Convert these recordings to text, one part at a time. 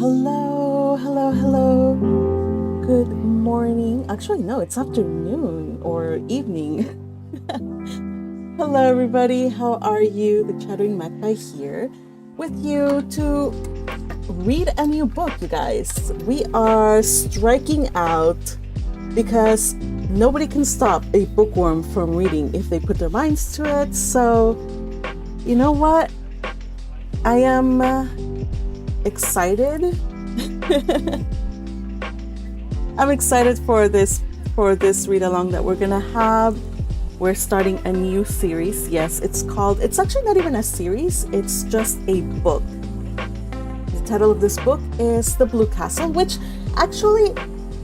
Hello, hello, hello. Good morning. Actually, no, it's afternoon or evening. Hello, everybody. How are you? The Chattering Magpie here with you to read a new book, you guys. We are striking out because nobody can stop a bookworm from reading if they put their minds to it. So, you know what? I am excited. I'm excited for this read along that we're gonna have. We're starting a new series. Yes, it's actually not even a series, it's just a book. The title of this book is The Blue Castle, which actually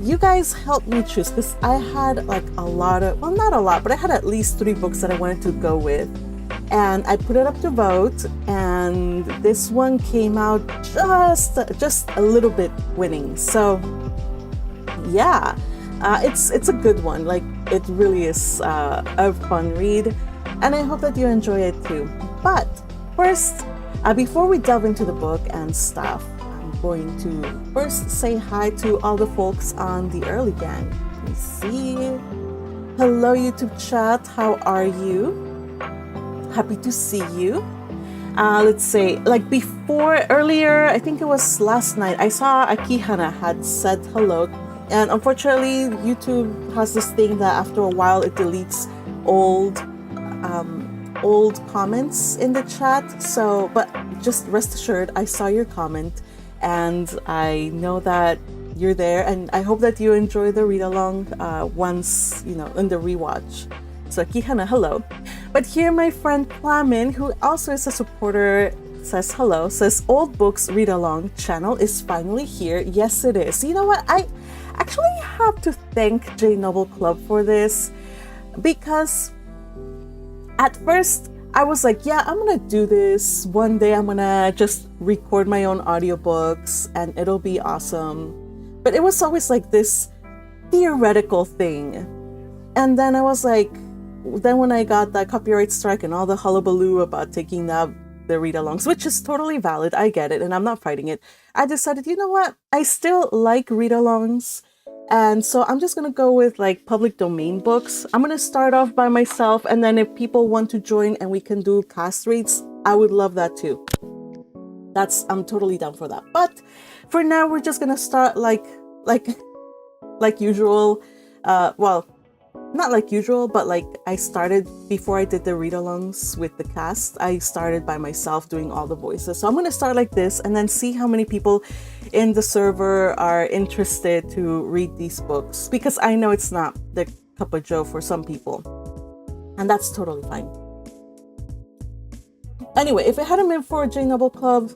you guys helped me choose because I had like a lot of, well, not a lot, but I had at least 3 books that I wanted to go with. And I put it up to vote, and this one came out just a little bit winning. So yeah, it's a good one. Like, it really is a fun read, and I hope that you enjoy it too. But first, before we delve into the book and stuff, I'm going to first say hi to all the folks on the early gang. Let me see. Hello, YouTube chat. How are you? Happy to see you. Let's say, like earlier, I think it was last night, I saw Akihana had said hello. And unfortunately, YouTube has this thing that after a while it deletes old comments in the chat. So, but just rest assured, I saw your comment and I know that you're there, and I hope that you enjoy the read along once, in the rewatch. So Kihana, hello. But here my friend Plamin, who also is a supporter, says hello, says Old Books Read Along channel is finally here. Yes, it is. You know what? I actually have to thank J Novel Club for this, because at first I was like, yeah, I'm gonna do this. One day I'm gonna just record my own audiobooks and it'll be awesome. But it was always like this theoretical thing. And then I was like, then when I got that copyright strike and all the hullabaloo about taking the read-alongs, which is totally valid, I get it, and I'm not fighting it, I decided, you know what, I still like read-alongs, and so I'm just gonna go with like public domain books. I'm gonna start off by myself, and then if people want to join and we can do cast reads, I would love that too. I'm totally down for that. But for now, we're just gonna start like usual. Well, not like usual, but like I started before I did the read-alongs with the cast. I started by myself doing all the voices. So I'm going to start like this and then see how many people in the server are interested to read these books, because I know it's not the cup of joe for some people, and that's totally fine. Anyway, if it hadn't been for J Novel Club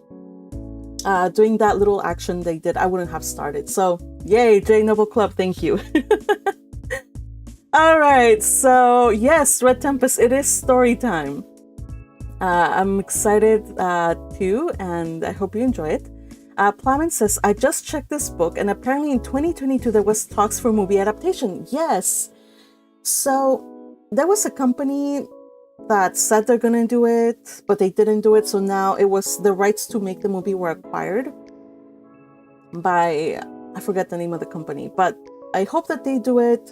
doing that little action they did, I wouldn't have started. So yay, J Novel Club, thank you. All right, so yes, Red Tempest, it is story time. I'm excited too, and I hope you enjoy it. Plamen says, I just checked this book, and apparently in 2022 there was talks for movie adaptation. Yes. So there was a company that said they're gonna do it, but they didn't do it. So now it was the rights to make the movie were acquired by, I forget the name of the company, but I hope that they do it.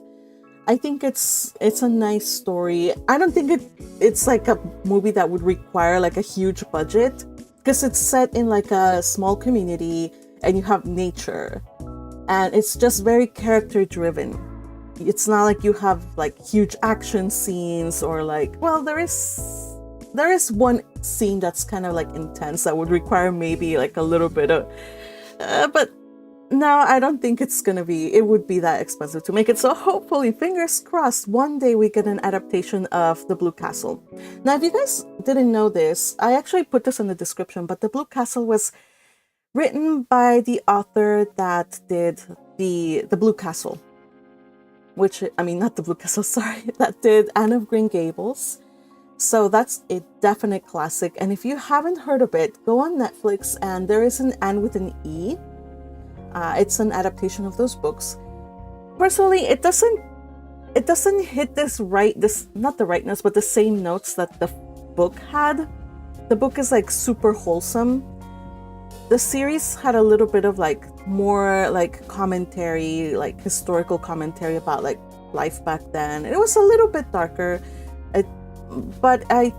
I think it's a nice story. I don't think it's like a movie that would require like a huge budget, because it's set in like a small community and you have nature, and it's just very character driven. It's not like you have like huge action scenes or like, well, there is one scene that's kind of like intense that would require maybe like a little bit of but no, I don't think it would be that expensive to make it. So hopefully, fingers crossed, one day we get an adaptation of The Blue Castle. Now, if you guys didn't know this, I actually put this in the description, but The Blue Castle was written by the author that did the Blue Castle, not The Blue Castle, sorry, that did Anne of Green Gables. So that's a definite classic. And if you haven't heard of it, go on Netflix, and there is an Anne with an E. It's an adaptation of those books. Personally, it doesn't hit not the rightness, but the same notes that the book had. The book is like super wholesome, the series had a little bit of like more like commentary, like historical commentary about like life back then. It was a little bit darker. It, but I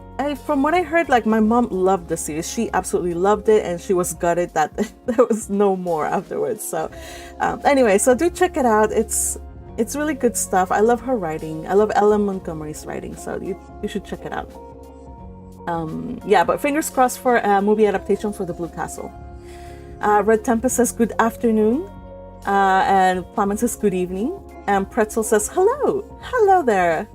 from what I heard, like my mom loved the series. She absolutely loved it, and she was gutted that there was no more afterwards. So anyway, so do check it out. It's really good stuff. I love her writing. I love Ellen Montgomery's writing, so you should check it out. Yeah, but fingers crossed for a movie adaptation for The Blue Castle. Red Tempest says good afternoon, and Plummet says good evening, and Pretzel says hello there.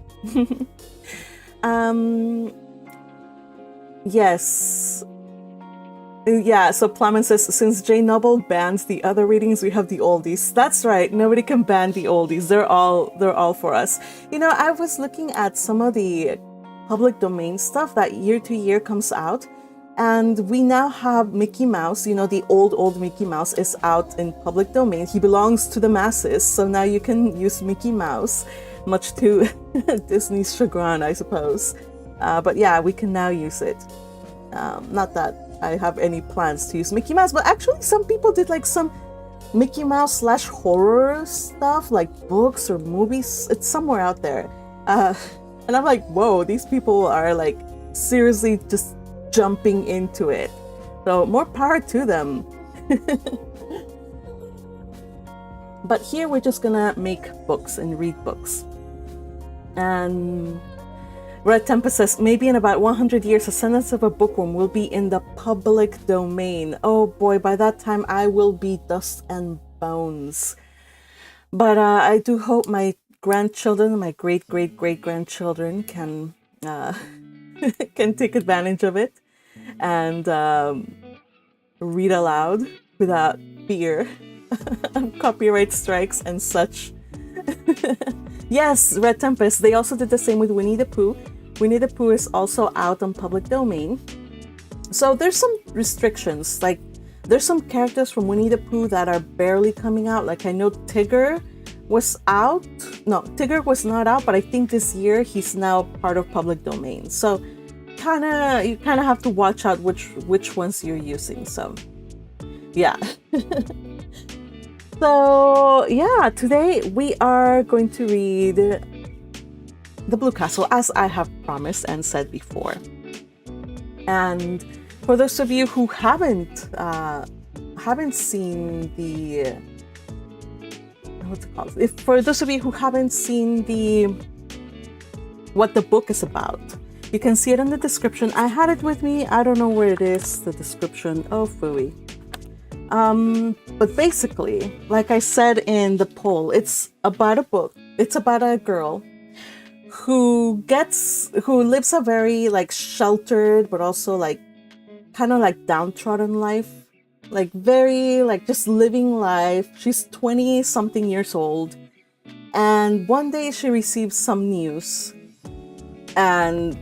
Yes, yeah. So Plummet says since J Noble bans the other readings, we have the oldies. That's right. Nobody can ban the oldies. They're all for us. You know, I was looking at some of the public domain stuff that year to year comes out, and we now have Mickey Mouse. You know, the old Mickey Mouse is out in public domain. He belongs to the masses, so now you can use Mickey Mouse, much to Disney's chagrin, I suppose. But yeah, we can now use it. Not that I have any plans to use Mickey Mouse, but actually some people did like some Mickey Mouse / horror stuff, like books or movies. It's somewhere out there. And I'm like, whoa, these people are like seriously just jumping into it. So more power to them. But here we're just gonna make books and read books. And Red Tempest says, maybe in about 100 years, a sentence of a bookworm will be in the public domain. Oh boy, by that time I will be dust and bones. But I do hope my grandchildren, my great-great-great-grandchildren can can take advantage of it and read aloud without fear of copyright strikes and such. Yes, Red Tempest. They also did the same with Winnie the Pooh. Winnie the Pooh is also out on public domain. So there's some restrictions. Like there's some characters from Winnie the Pooh that are barely coming out. Like I know Tigger was out. No, Tigger was not out, but I think this year he's now part of public domain. So you kind of have to watch out which ones you're using. So yeah. So yeah, today we are going to read The Blue Castle, as I have promised and said before. And for those of you who haven't seen the what's it called? For those of you who haven't seen what the book is about, you can see it in the description. I had it with me. I don't know where it is. The description. Oh, phooey. But basically, like I said in the poll, it's about a book. It's about a girl who lives a very like sheltered, but also like kind of like downtrodden life, like very like just living life. She's 20 something years old, and one day she receives some news, and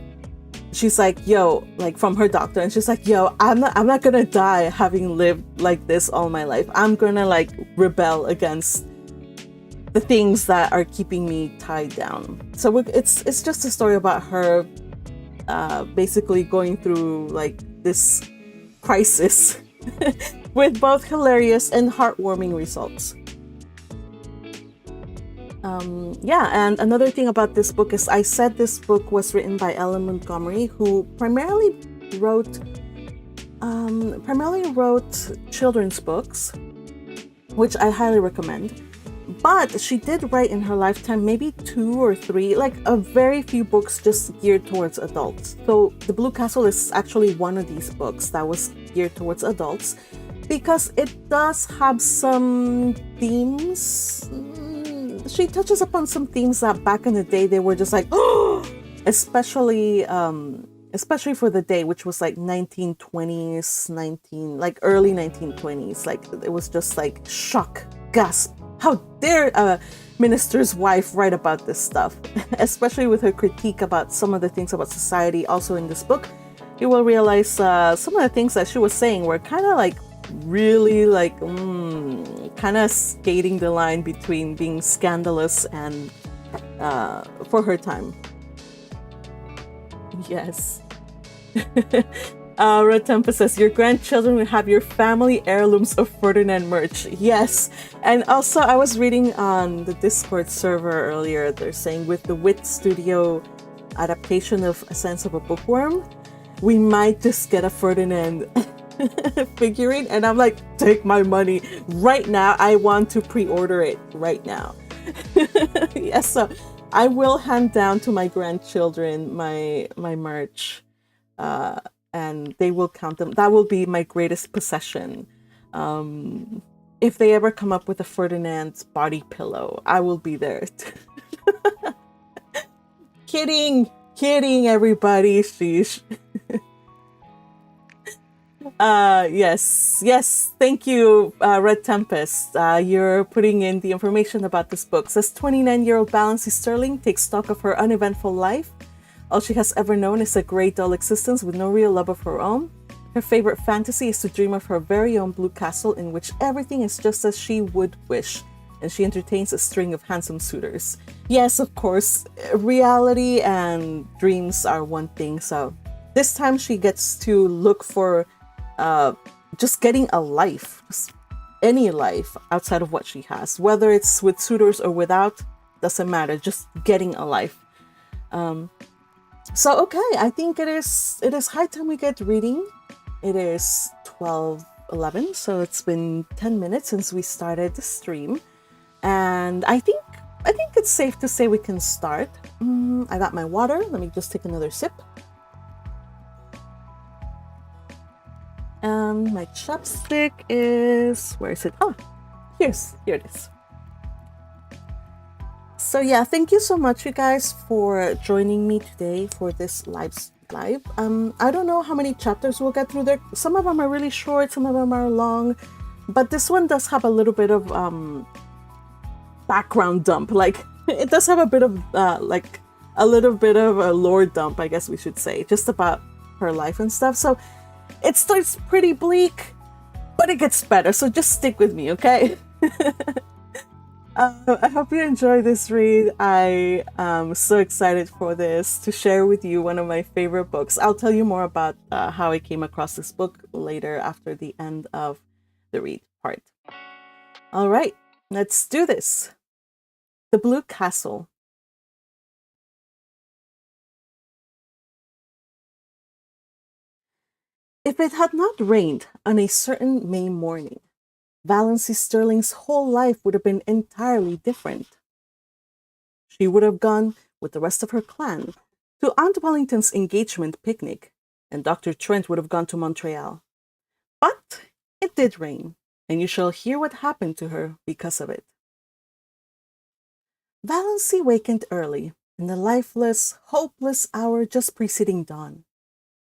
she's like, yo, like from her doctor, and she's like, yo, I'm not gonna die having lived like this all my life. I'm gonna like rebel against the things that are keeping me tied down. So it's just a story about her basically going through like this crisis with both hilarious and heartwarming results. Yeah, and another thing about this book is I said this book was written by Ellen Montgomery, who primarily wrote children's books, which I highly recommend. But she did write in her lifetime maybe 2 or 3, like a very few books just geared towards adults. So The Blue Castle is actually one of these books that was geared towards adults, because it does have some themes. She touches upon some themes that back in the day they were just like, oh, especially for the day, which was like 1920s, early 1920s. Like it was just like shock, gasp. How dare a minister's wife write about this stuff? Especially with her critique about some of the things about society. Also in this book, you will realize some of the things that she was saying were kind of like really like kind of skating the line between being scandalous and for her time. Yes. Red Tempest says, your grandchildren will have your family heirlooms of Ferdinand merch. Yes. And also, I was reading on the Discord server earlier, they're saying with the Wit Studio adaptation of A Sense of a Bookworm, we might just get a Ferdinand figurine. And I'm like, take my money right now. I want to pre-order it right now. Yes, so I will hand down to my grandchildren my merch. And they will count them. That will be my greatest possession. If they ever come up with a Ferdinand's body pillow, I will be there. Kidding, everybody. Sheesh. Yes. Thank you, Red Tempest. You're putting in the information about this book. It says 29-year-old Valancy Stirling takes stock of her uneventful life. All she has ever known is a grey, dull existence with no real love of her own. Her favorite fantasy is to dream of her very own blue castle in which everything is just as she would wish, and she entertains a string of handsome suitors. Yes, of course, reality and dreams are one thing, so this time she gets to look for just getting a life, just any life outside of what she has. Whether it's with suitors or without, doesn't matter, just getting a life. So okay, I think it is high time we get reading. It is 12:11, so it's been 10 minutes since we started the stream, and I think it's safe to say we can start. I got my water. Let me just take another sip. And my chopstick is, where is it? Oh, here it is. So yeah, thank you so much, you guys, for joining me today for this live. I don't know how many chapters we'll get through there. Some of them are really short, some of them are long, but this one does have a little bit of background dump. Like, it does have a bit of like a little bit of a lore dump, I guess we should say, just about her life and stuff. So it starts pretty bleak, but it gets better. So just stick with me, okay? I hope you enjoy this read. I am so excited for this, to share with you one of my favorite books. I'll tell you more about how I came across this book later after the end of the read part. All right, let's do this. The Blue Castle. If it had not rained on a certain May morning, Valancy Stirling's whole life would have been entirely different. She would have gone with the rest of her clan to Aunt Wellington's engagement picnic, and Dr. Trent would have gone to Montreal. But it did rain, and you shall hear what happened to her because of it. Valancy wakened early, in the lifeless, hopeless hour just preceding dawn.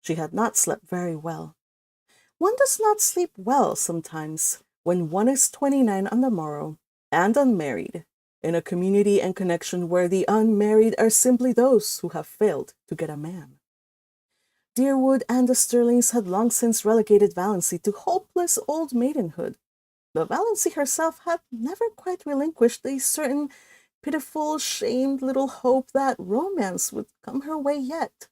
She had not slept very well. One does not sleep well sometimes when one is 29 on the morrow and unmarried, in a community and connection where the unmarried are simply those who have failed to get a man. Deerwood and the Stirlings had long since relegated Valancy to hopeless old maidenhood, but Valancy herself had never quite relinquished a certain pitiful, shamed little hope that romance would come her way yet.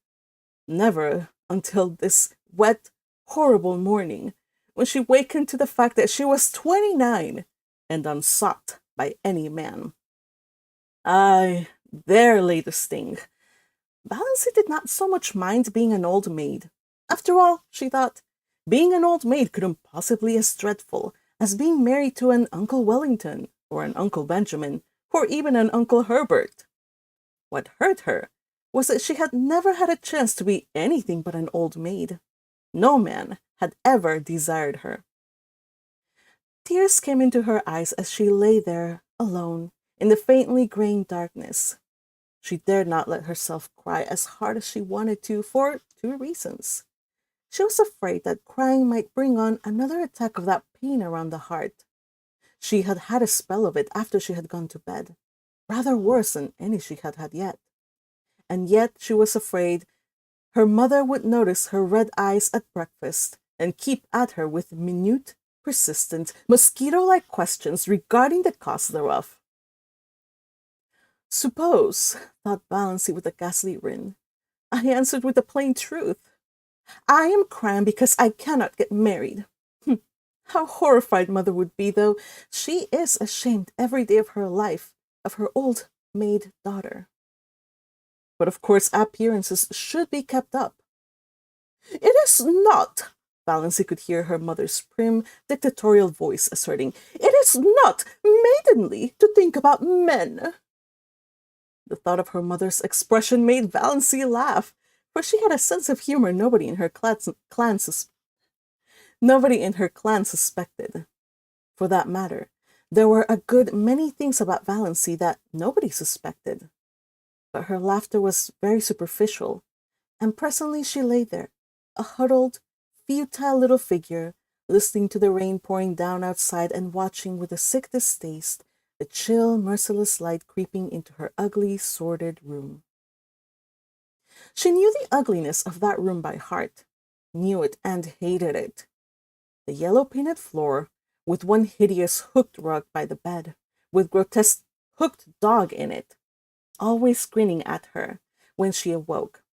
Never until this wet, horrible morning, when she wakened to the fact that she was 29 and unsought by any man. Aye, there lay the sting. Valancy did not so much mind being an old maid. After all, she thought, being an old maid couldn't possibly be as dreadful as being married to an Uncle Wellington, or an Uncle Benjamin, or even an Uncle Herbert. What hurt her was that she had never had a chance to be anything but an old maid. No man had ever desired her. Tears came into her eyes as she lay there, alone, in the faintly graying darkness. She dared not let herself cry as hard as she wanted to for 2 reasons. She was afraid that crying might bring on another attack of that pain around the heart. She had had a spell of it after she had gone to bed, rather worse than any she had had yet. And yet she was afraid her mother would notice her red eyes at breakfast and keep at her with minute, persistent, mosquito-like questions regarding the cause thereof. Suppose, thought Valancy with a ghastly grin, I answered with the plain truth. I am crying because I cannot get married. How horrified mother would be, though. She is ashamed every day of her life of her old maid daughter. But of course, appearances should be kept up. It is not, Valancy could hear her mother's prim, dictatorial voice asserting. It is not maidenly to think about men. The thought of her mother's expression made Valancy laugh, for she had a sense of humor nobody in her clan suspected. For that matter, there were a good many things about Valancy that nobody suspected. But her laughter was very superficial, and presently she lay there, a huddled, futile little figure, listening to the rain pouring down outside and watching with a sick distaste the chill, merciless light creeping into her ugly, sordid room. She knew the ugliness of that room by heart, knew it and hated it. The yellow painted floor, with one hideous hooked rug by the bed, with grotesque hooked dog in it, always grinning at her when she awoke.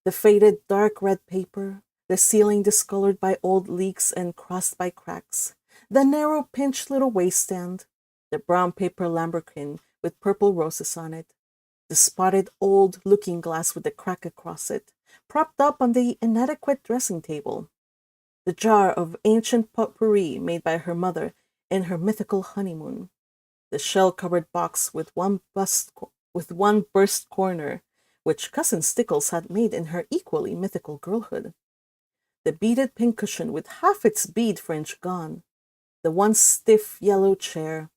The faded dark red paper, the ceiling discolored by old leaks and crossed by cracks, the narrow pinched little waiststand, the brown paper lambrequin with purple roses on it, the spotted old looking glass with a crack across it, propped up on the inadequate dressing table, the jar of ancient potpourri made by her mother in her mythical honeymoon, the shell-covered box with one burst corner, which Cousin Stickles had made in her equally mythical girlhood, the beaded pincushion with half its bead fringe gone, the one stiff yellow chair,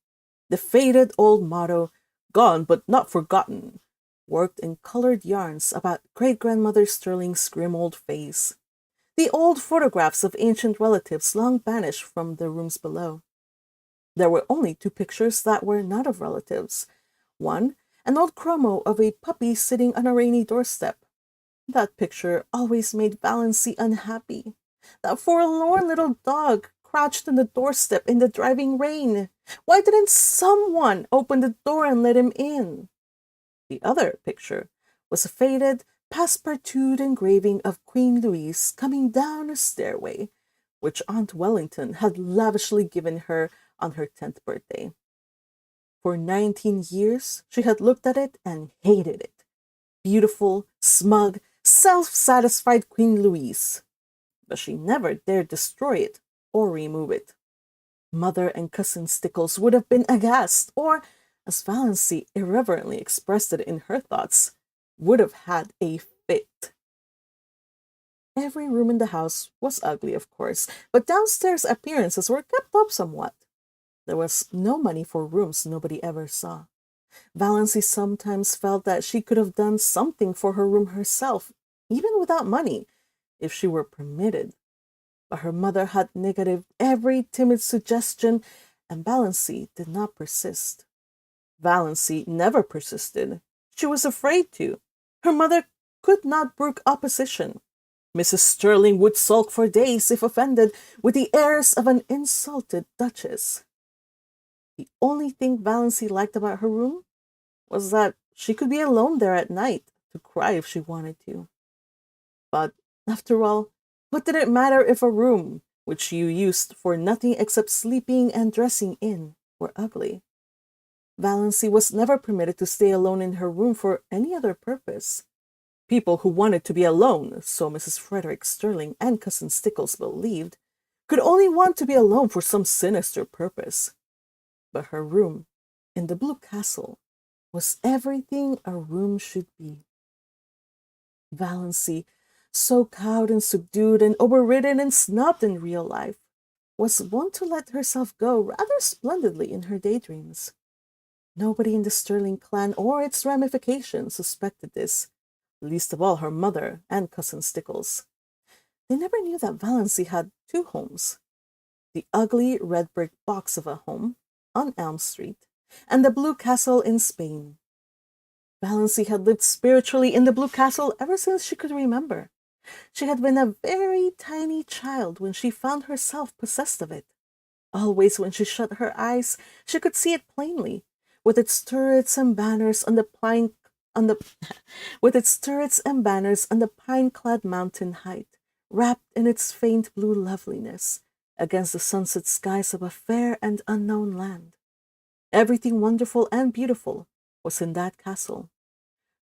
the faded old motto, "Gone but not forgotten," worked in colored yarns about great-grandmother Stirling's grim old face, the old photographs of ancient relatives long banished from the rooms below. There were only two pictures that were not of relatives. One, an old chromo of a puppy sitting on a rainy doorstep. That picture always made Valancy unhappy. That forlorn little dog crouched on the doorstep in the driving rain. Why didn't someone open the door and let him in? The other picture was a faded, passepartout engraving of Queen Louise coming down a stairway, which Aunt Wellington had lavishly given her on her 10th birthday. For 19 years, she had looked at it and hated it. Beautiful, smug, self-satisfied Queen Louise. But she never dared destroy it or remove it. Mother and Cousin Stickles would have been aghast, or, as Valancy irreverently expressed it in her thoughts, would have had a fit. Every room in the house was ugly, of course, but downstairs appearances were kept up somewhat. There was no money for rooms nobody ever saw. Valancy sometimes felt that she could have done something for her room herself, even without money, if she were permitted. But her mother had negatived every timid suggestion, and Valancy did not persist. Valancy never persisted. She was afraid to. Her mother could not brook opposition. Mrs. Stirling would sulk for days if offended, with the airs of an insulted duchess. The only thing Valancy liked about her room was that she could be alone there at night to cry if she wanted to. But, after all, what did it matter if a room, which you used for nothing except sleeping and dressing in, were ugly? Valancy was never permitted to stay alone in her room for any other purpose. People who wanted to be alone, so Mrs. Frederick Stirling and Cousin Stickles believed, could only want to be alone for some sinister purpose. But her room, in the Blue Castle, was everything a room should be. Valancy, so cowed and subdued and overridden and snubbed in real life, was wont to let herself go rather splendidly in her daydreams. Nobody in the Stirling clan or its ramifications suspected this, least of all her mother and Cousin Stickles. They never knew that Valancy had two homes, the ugly red brick box of a home on Elm Street, and the Blue Castle in Spain. Valancy had lived spiritually in the Blue Castle ever since she could remember. She had been a very tiny child when she found herself possessed of it. Always when she shut her eyes, she could see it plainly, with its turrets and banners on the with its turrets and banners on the pine-clad mountain height, wrapped in its faint blue loveliness against the sunset skies of a fair and unknown land. Everything wonderful and beautiful was in that castle.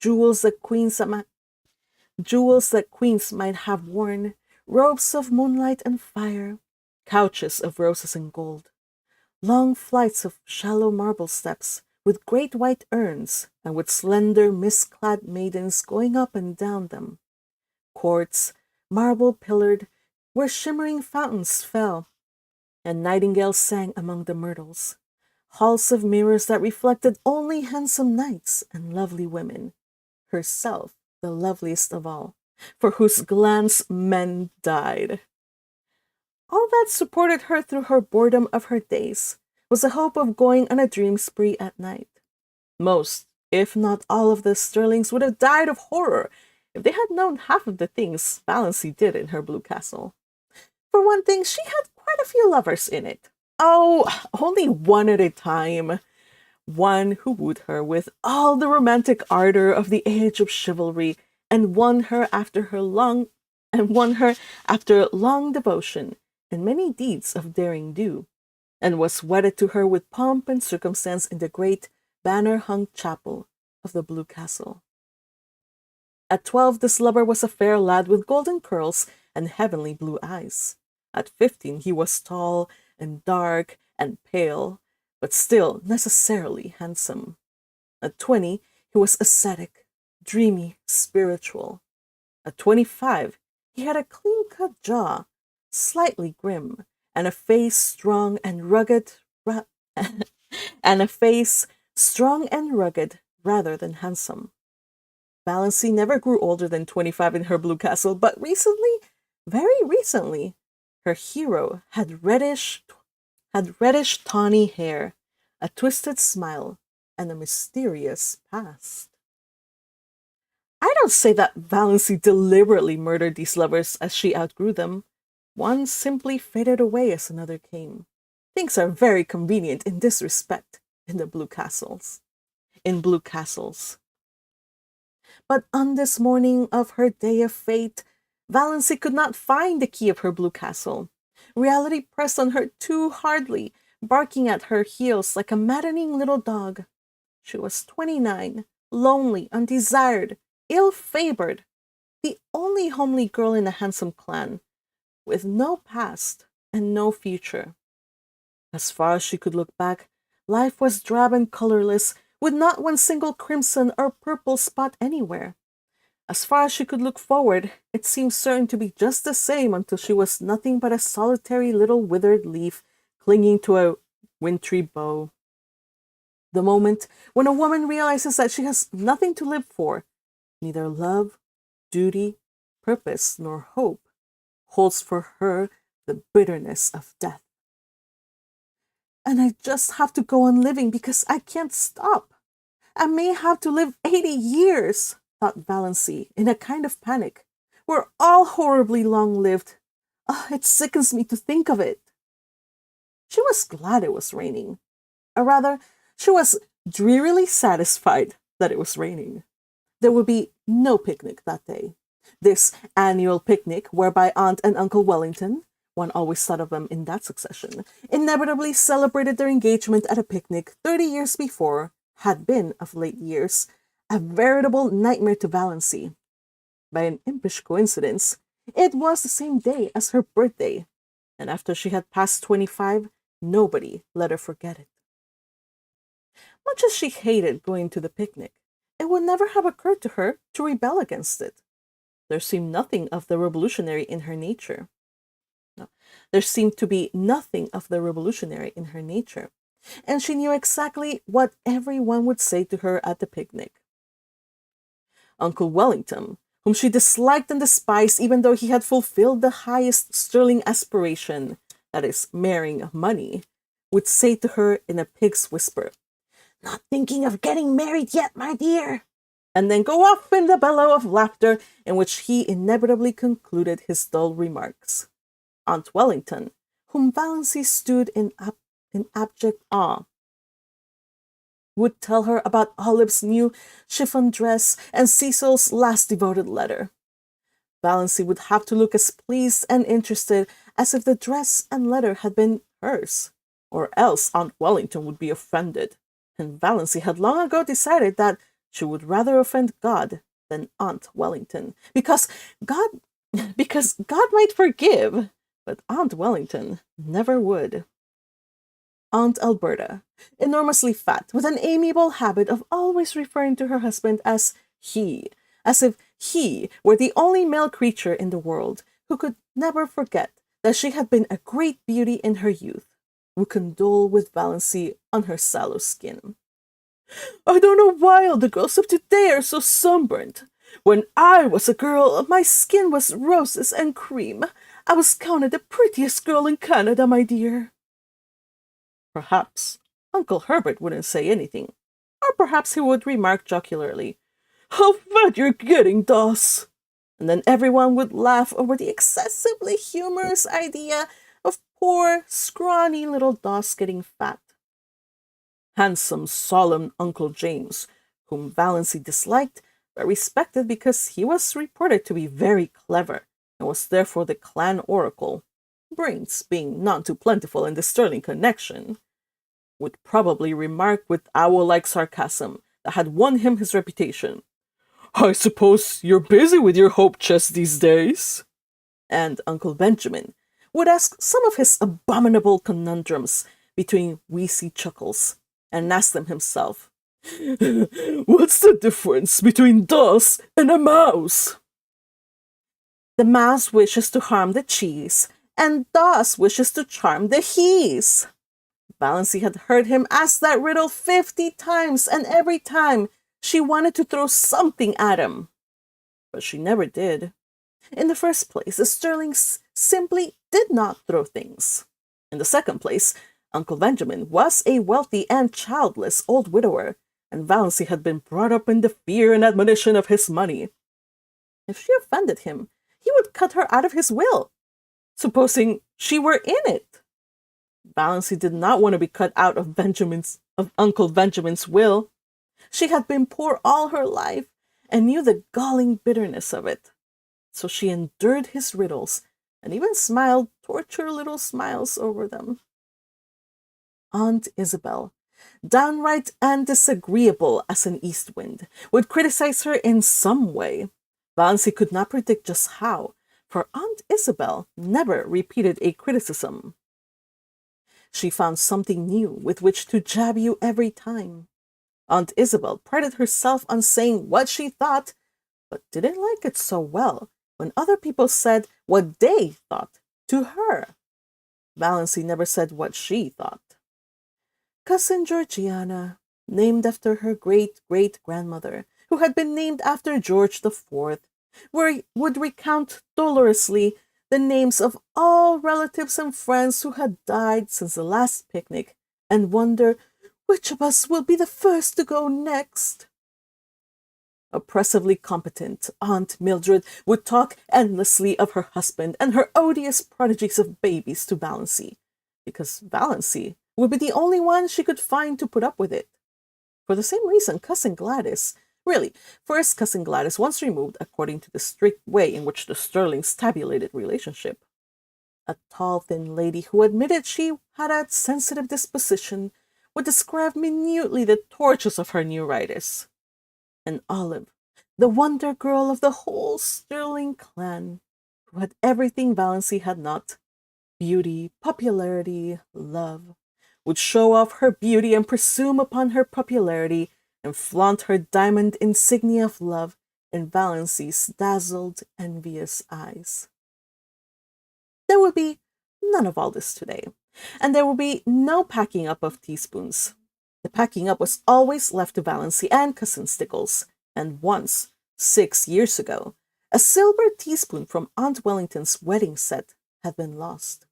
Jewels that queens might have worn, robes of moonlight and fire, couches of roses and gold, long flights of shallow marble steps with great white urns and with slender mist-clad maidens going up and down them, courts, marble-pillared, where shimmering fountains fell, and nightingales sang among the myrtles, halls of mirrors that reflected only handsome knights and lovely women, herself the loveliest of all, for whose glance men died. All that supported her through her boredom of her days was the hope of going on a dream spree at night. Most, if not all of the Stirlings would have died of horror if they had known half of the things Valancy did in her blue castle. For one thing, she had quite a few lovers in it. Oh, only one at a time. One who wooed her with all the romantic ardor of the age of chivalry and won her after long devotion and many deeds of daring do, and was wedded to her with pomp and circumstance in the great banner-hung chapel of the Blue Castle. At 12, this lover was a fair lad with golden curls and heavenly blue eyes. At 15, he was tall and dark and pale, but still necessarily handsome. At 20, he was ascetic, dreamy, spiritual. At 25, he had a clean-cut jaw, slightly grim, and a face strong and rugged, rather than handsome. Valancy never grew older than 25 in her blue castle, but recently, very recently, her hero had reddish tawny hair, a twisted smile, and a mysterious past. I don't say that Valancy deliberately murdered these lovers as she outgrew them. One simply faded away as another came. Things are very convenient in this respect in blue castles. But on this morning of her day of fate, Valancy could not find the key of her blue castle. Reality pressed on her too hardly, barking at her heels like a maddening little dog. She was 29, lonely, undesired, ill-favored, the only homely girl in a handsome clan, with no past and no future. As far as she could look back, life was drab and colorless, with not one single crimson or purple spot anywhere. As far as she could look forward, it seemed certain to be just the same until she was nothing but a solitary little withered leaf clinging to a wintry bough. The moment when a woman realizes that she has nothing to live for, neither love, duty, purpose, nor hope, holds for her the bitterness of death. And I just have to go on living because I can't stop. I may have to live 80 years, thought Valancy in a kind of panic. We're all horribly long-lived. It sickens me to think of it. She was glad it was raining. Or rather, she was drearily satisfied that it was raining. There would be no picnic that day. This annual picnic, whereby Aunt and Uncle Wellington, one always thought of them in that succession, inevitably celebrated their engagement at a picnic 30 years before, had been, of late years, a veritable nightmare to Valancy. By an impish coincidence, it was the same day as her birthday, and after she had passed 25, nobody let her forget it. Much as she hated going to the picnic, it would never have occurred to her to rebel against it. There seemed nothing of the revolutionary in her nature. There seemed to be nothing of the revolutionary in her nature, and she knew exactly what everyone would say to her at the picnic. Uncle Wellington, whom she disliked and despised even though he had fulfilled the highest Stirling aspiration, that is, marrying money, would say to her in a pig's whisper, "Not thinking of getting married yet, my dear," and then go off in the bellow of laughter in which he inevitably concluded his dull remarks. Aunt Wellington, whom Valancy stood in abject awe, would tell her about Olive's new chiffon dress and Cecil's last devoted letter. Valancy would have to look as pleased and interested as if the dress and letter had been hers, or else Aunt Wellington would be offended, and Valancy had long ago decided that she would rather offend God than Aunt Wellington, God because God might forgive, but Aunt Wellington never would. Aunt Alberta, enormously fat, with an amiable habit of always referring to her husband as he, as if he were the only male creature in the world who could never forget that she had been a great beauty in her youth, would condole with Valancy on her sallow skin. I don't know why all the girls of today are so sunburned. When I was a girl, my skin was roses and cream. I was counted the prettiest girl in Canada, my dear. Perhaps Uncle Herbert wouldn't say anything, or perhaps he would remark jocularly, How fat you're getting, Doss! And then everyone would laugh over the excessively humorous idea of poor, scrawny little Doss getting fat. Handsome, solemn Uncle James, whom Valancy disliked, but respected because he was reported to be very clever, and was therefore the clan oracle, brains being none too plentiful in the Stirling connection, would probably remark with owl-like sarcasm that had won him his reputation. I suppose you're busy with your hope chest these days? And Uncle Benjamin would ask some of his abominable conundrums between wheezy chuckles, and ask them himself, What's the difference between Doss and a mouse? The mouse wishes to harm the cheese, and Doss wishes to charm the he's. Valancy had heard him ask that riddle 50 times, and every time she wanted to throw something at him. But she never did. In the first place, the Stirlings simply did not throw things. In the second place, Uncle Benjamin was a wealthy and childless old widower, and Valancy had been brought up in the fear and admonition of his money. If she offended him, he would cut her out of his will, supposing she were in it. Valancy did not want to be cut out of Uncle Benjamin's will. She had been poor all her life, and knew the galling bitterness of it. So she endured his riddles, and even smiled torture little smiles over them. Aunt Isabel, downright and disagreeable as an east wind, would criticize her in some way. Valancy could not predict just how, for Aunt Isabel never repeated a criticism. She found something new with which to jab you every time. Aunt Isabel prided herself on saying what she thought, but didn't like it so well when other people said what they thought to her. Valancy never said what she thought. Cousin Georgiana, named after her great-great-grandmother, who had been named after George the Fourth, would recount dolorously the names of all relatives and friends who had died since the last picnic, and wonder which of us will be the first to go next. Oppressively competent Aunt Mildred would talk endlessly of her husband and her odious prodigies of babies to Valancy, because Valancy would be the only one she could find to put up with it. For the same reason, Cousin Gladys, really, first Cousin Gladys once removed according to the strict way in which the Stirlings tabulated relationship. A tall, thin lady who admitted she had a sensitive disposition would describe minutely the tortures of her neuritis. And Olive, the wonder girl of the whole Stirling clan, who had everything Valancy had not, beauty, popularity, love, would show off her beauty and presume upon her popularity and flaunt her diamond insignia of love in Valancy's dazzled, envious eyes. There would be none of all this today, and there would be no packing up of teaspoons. The packing up was always left to Valancy and Cousin Stickles, and once, 6 years ago, a silver teaspoon from Aunt Wellington's wedding set had been lost.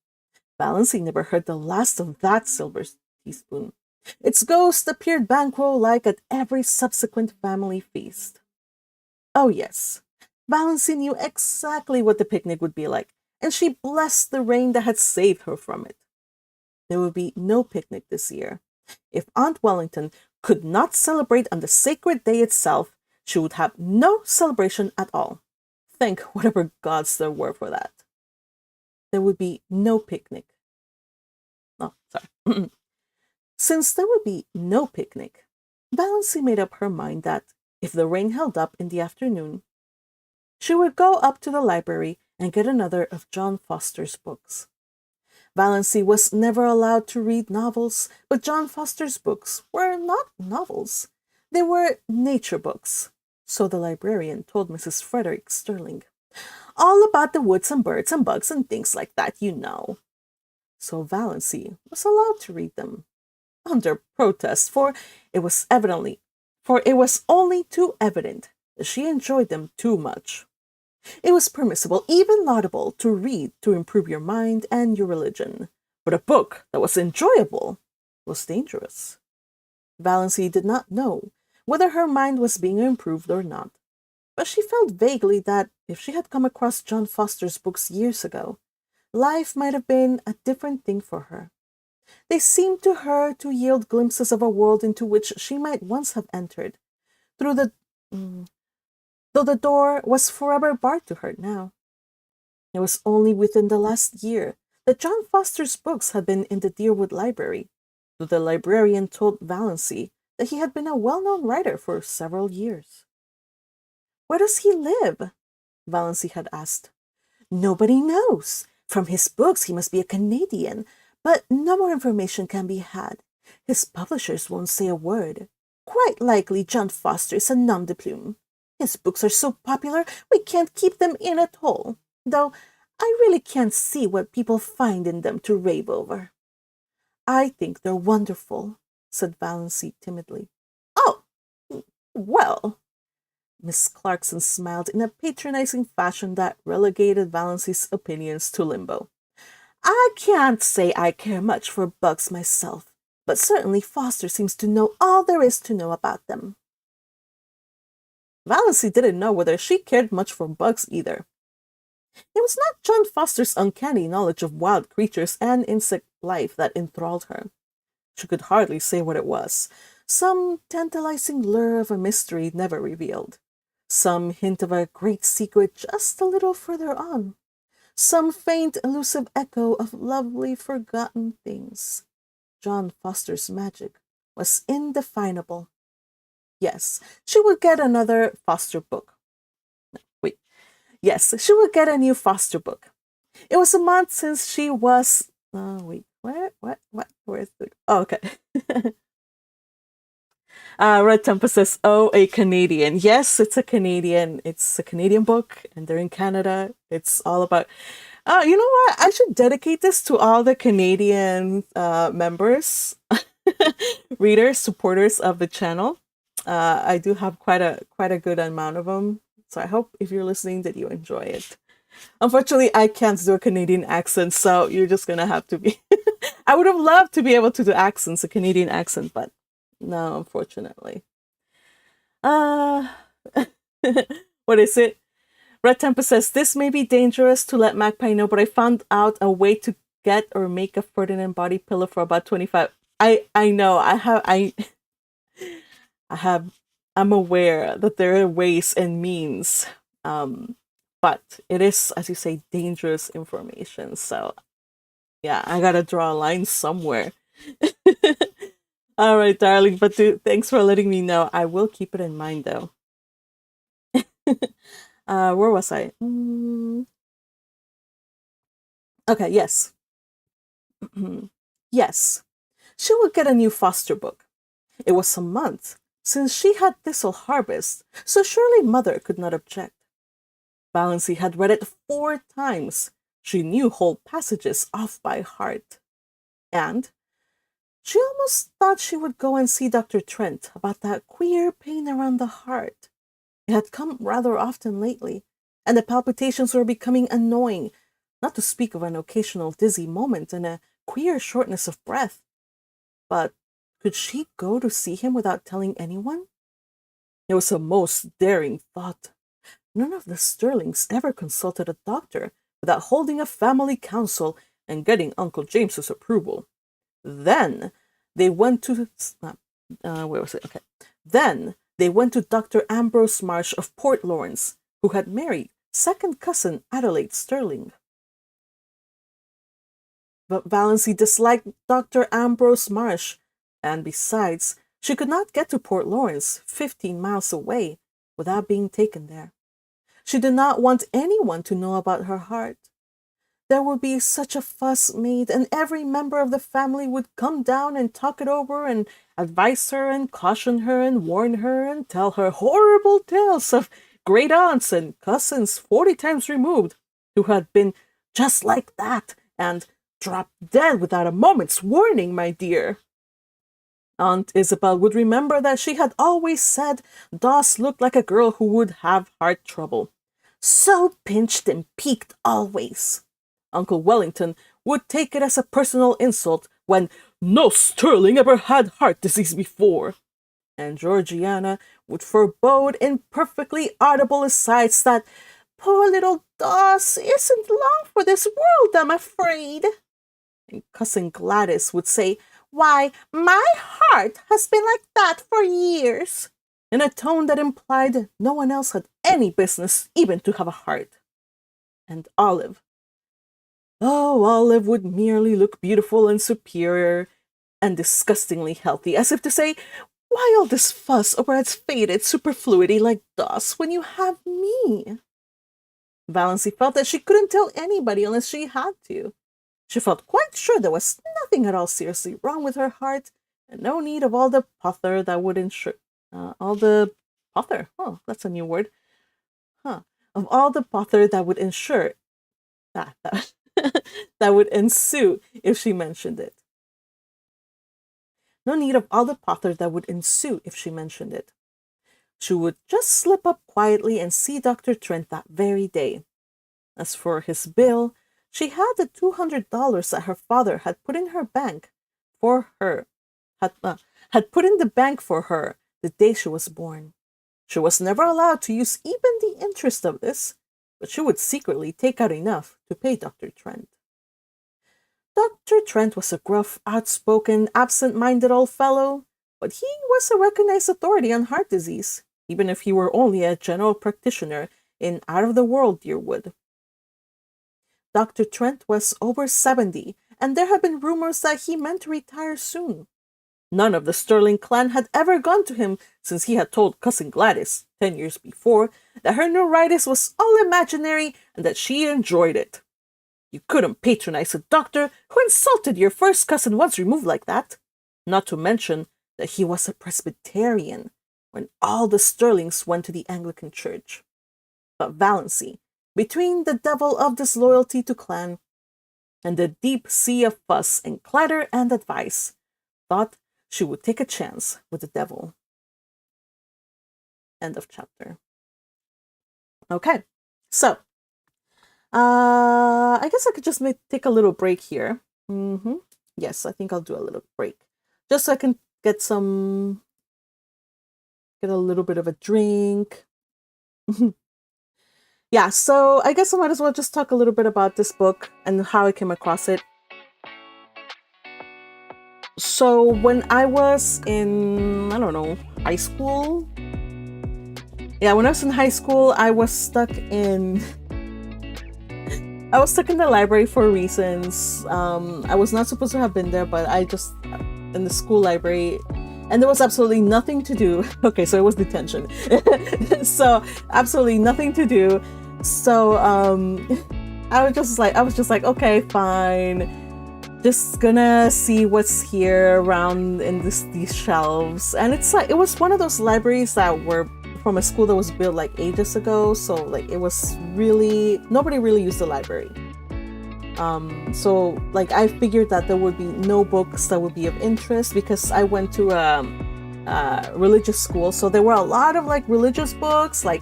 Valancy never heard the last of that silver teaspoon. Its ghost appeared Banquo-like at every subsequent family feast. Oh yes, Valancy knew exactly what the picnic would be like, and she blessed the rain that had saved her from it. There would be no picnic this year. If Aunt Wellington could not celebrate on the sacred day itself, she would have no celebration at all. thank whatever gods there were for that. There would be no picnic. Oh, sorry. Since there would be no picnic, Valancy made up her mind that if the rain held up in the afternoon, she would go up to the library and get another of John Foster's books. Valancy was never allowed to read novels, but John Foster's books were not novels. They were nature books, so the librarian told Mrs. Frederick Stirling. All about the woods and birds and bugs and things like that, you know. So Valancy was allowed to read them, under protest, for it was only too evident that she enjoyed them too much. It was permissible, even laudable, to read to improve your mind and your religion, but a book that was enjoyable was dangerous. Valancy did not know whether her mind was being improved or not, but she felt vaguely that if she had come across John Foster's books years ago, life might have been a different thing for her. They seemed to her to yield glimpses of a world into which she might once have entered, though the door was forever barred to her now. It was only within the last year that John Foster's books had been in the Deerwood Library, though the librarian told Valancy that he had been a well-known writer for several years. "Where does he live?" Valancy had asked. "Nobody knows. From his books he must be a Canadian, but no more information can be had. His publishers won't say a word. Quite likely John Foster is a nom de plume. His books are so popular we can't keep them in at all, though I really can't see what people find in them to rave over." "I think they're wonderful," said Valancy timidly. "Oh, well." Miss Clarkson smiled in a patronizing fashion that relegated Valancy's opinions to limbo. "I can't say I care much for bugs myself, but certainly Foster seems to know all there is to know about them." Valancy didn't know whether she cared much for bugs either. It was not John Foster's uncanny knowledge of wild creatures and insect life that enthralled her. She could hardly say what it was. Some tantalizing lure of a mystery never revealed. Some hint of a great secret just a little further on. Some faint, elusive echo of lovely forgotten things. John Foster's magic was indefinable. Yes, she would get another Foster book. Yes, she would get a new Foster book. It was a month since she was... Where's the... Oh, okay. Red Tempest says, "Oh, a Canadian." Yes, it's a Canadian. It's a Canadian book, and they're in Canada. It's all about... you know what? I should dedicate this to all the Canadian members, readers, supporters of the channel. I do have quite a good amount of them, so I hope if you're listening that you enjoy it. Unfortunately, I can't do a Canadian accent, so you're just gonna have to be... I would have loved to be able to do accents, a Canadian accent, but no, unfortunately. What is it? Red Tempest says, "This may be dangerous to let Magpie know, but I found out a way to get or make a Ferdinand body pillow for about 25. I know, I'm aware that there are ways and means, but it is, as you say, dangerous information. So yeah, I gotta draw a line somewhere." All right, darling, but thanks for letting me know. I will keep it in mind, though. Where was I? Okay, yes. Yes. She would get a new Foster book. It was a month since she had Thistle Harvest, so surely Mother could not object. Valancy had read it 4 times. She knew whole passages off by heart. And she almost thought she would go and see Dr. Trent about that queer pain around the heart. It had come rather often lately, and the palpitations were becoming annoying, not to speak of an occasional dizzy moment and a queer shortness of breath. But could she go to see him without telling anyone? It was a most daring thought. None of the Stirlings ever consulted a doctor without holding a family council and getting Uncle James's approval. Then they went to... where was it? Okay. Then they went to Dr. Ambrose Marsh of Port Lawrence, who had married second cousin Adelaide Stirling. But Valancy disliked Dr. Ambrose Marsh, and besides, she could not get to Port Lawrence, 15 miles away, without being taken there. She did not want anyone to know about her heart. There would be such a fuss made, and every member of the family would come down and talk it over and advise her and caution her and warn her and tell her horrible tales of great aunts and cousins 40 times removed who had been just like that and dropped dead without a moment's warning, my dear. Aunt Isabel would remember that she had always said Doss looked like a girl who would have heart trouble. So pinched and peaked always. Uncle Wellington would take it as a personal insult when no Stirling ever had heart disease before. And Georgiana would forebode in perfectly audible asides that poor little Doss isn't long for this world, I'm afraid. And Cousin Gladys would say, "Why, my heart has been like that for years," in a tone that implied no one else had any business even to have a heart. And Olive. Oh, Olive would merely look beautiful and superior and disgustingly healthy, as if to say, why all this fuss over its faded superfluity like Doss when you have me? Valancy felt that she couldn't tell anybody unless she had to. She felt quite sure there was nothing at all seriously wrong with her heart, and no need of all the pother that would ensure pother. Oh, that's a new word. Of all the pother that would ensure that that would ensue if she mentioned it. No need of all the pother that would ensue if she mentioned it. She would just slip up quietly and see Dr. Trent that very day. As for his bill, she had the $200 that her father had put in her bank for her, had put in the bank for her the day she was born. She was never allowed to use even the interest of this, but she would secretly take out enough to pay Dr. Trent. Dr. Trent was a gruff, outspoken, absent-minded old fellow, but he was a recognized authority on heart disease, even if he were only a general practitioner in out-of-the-world Deerwood. Dr. Trent was over 70, and there had been rumors that he meant to retire soon. None of the Stirling clan had ever gone to him since he had told Cousin Gladys, 10 years before, that her neuritis was all imaginary and that she enjoyed it. You couldn't patronize a doctor who insulted your first cousin once removed like that, not to mention that he was a Presbyterian, when all the Stirlings went to the Anglican church. But Valancy, between the devil of disloyalty to clan and the deep sea of fuss and clatter and advice, thought she would take a chance with the devil. End of chapter. Okay, so I guess I could just take a little break here. Yes, I think I'll do a little break, just so I can get a little bit of a drink. Yeah, so I guess I might as well just talk a little bit about this book and how I came across it. So when I was in, high school. Yeah, when I was in high school, I was stuck in the library for reasons. I was not supposed to have been there, but in the school library, and there was absolutely nothing to do. Okay, so it was detention. So absolutely nothing to do. So I was just like, okay, fine. Just gonna see what's here around in these shelves. And it's like, it was one of those libraries that were from a school that was built like ages ago. So like it was really, nobody really used the library. So like I figured that there would be no books that would be of interest because I went to a religious school. So there were a lot of like religious books, like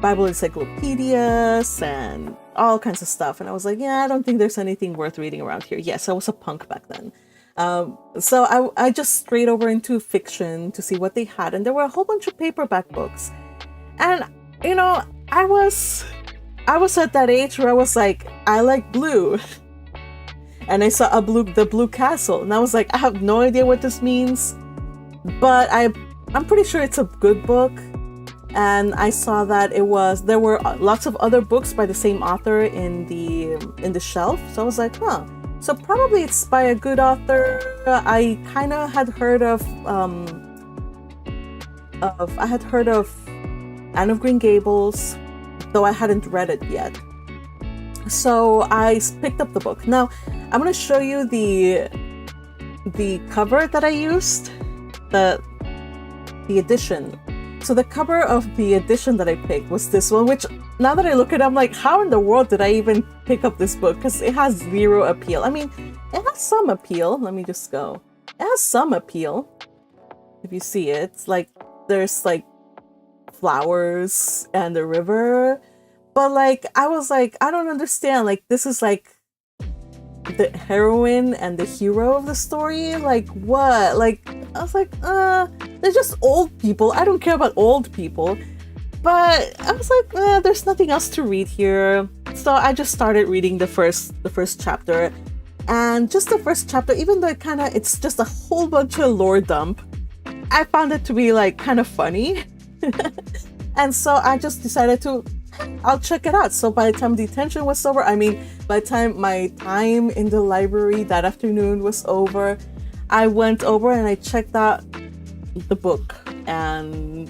Bible encyclopedias and all kinds of stuff. And I was like, yeah, I don't think there's anything worth reading around here. Yes, I was a punk back then. So I just strayed over into fiction to see what they had. And there were a whole bunch of paperback books. And, I was at that age where I was like, I like blue. And I saw the Blue Castle. And I was like, I have no idea what this means. But I'm pretty sure it's a good book. and I saw that there were lots of other books by the same author in the shelf. So I was like, huh. So probably it's by a good author. I kind of had heard of Anne of Green Gables, though I hadn't read it yet. So I picked up the book. Now I'm going to show you the cover that I used, the edition. So the cover of the edition that I picked was this one, which now that I look at it, I'm like, how in the world did I even pick up this book? Because it has zero appeal. I mean, it has some appeal. Let me just go. It has some appeal. If you see it, it's like there's like flowers and the river. But like, I was like, I don't understand. Like, this is like the heroine and the hero of the story. Like, what? Like, I was like, they're just old people. I don't care about old people. But I was like, there's nothing else to read here. So I just started reading the first chapter. And just the first chapter, even though it's just a whole bunch of lore dump, I found it to be like kind of funny. And so I just decided I'll check it out. So by the time the tension was over, by the time my time in the library that afternoon was over, I went over and I checked out the book. And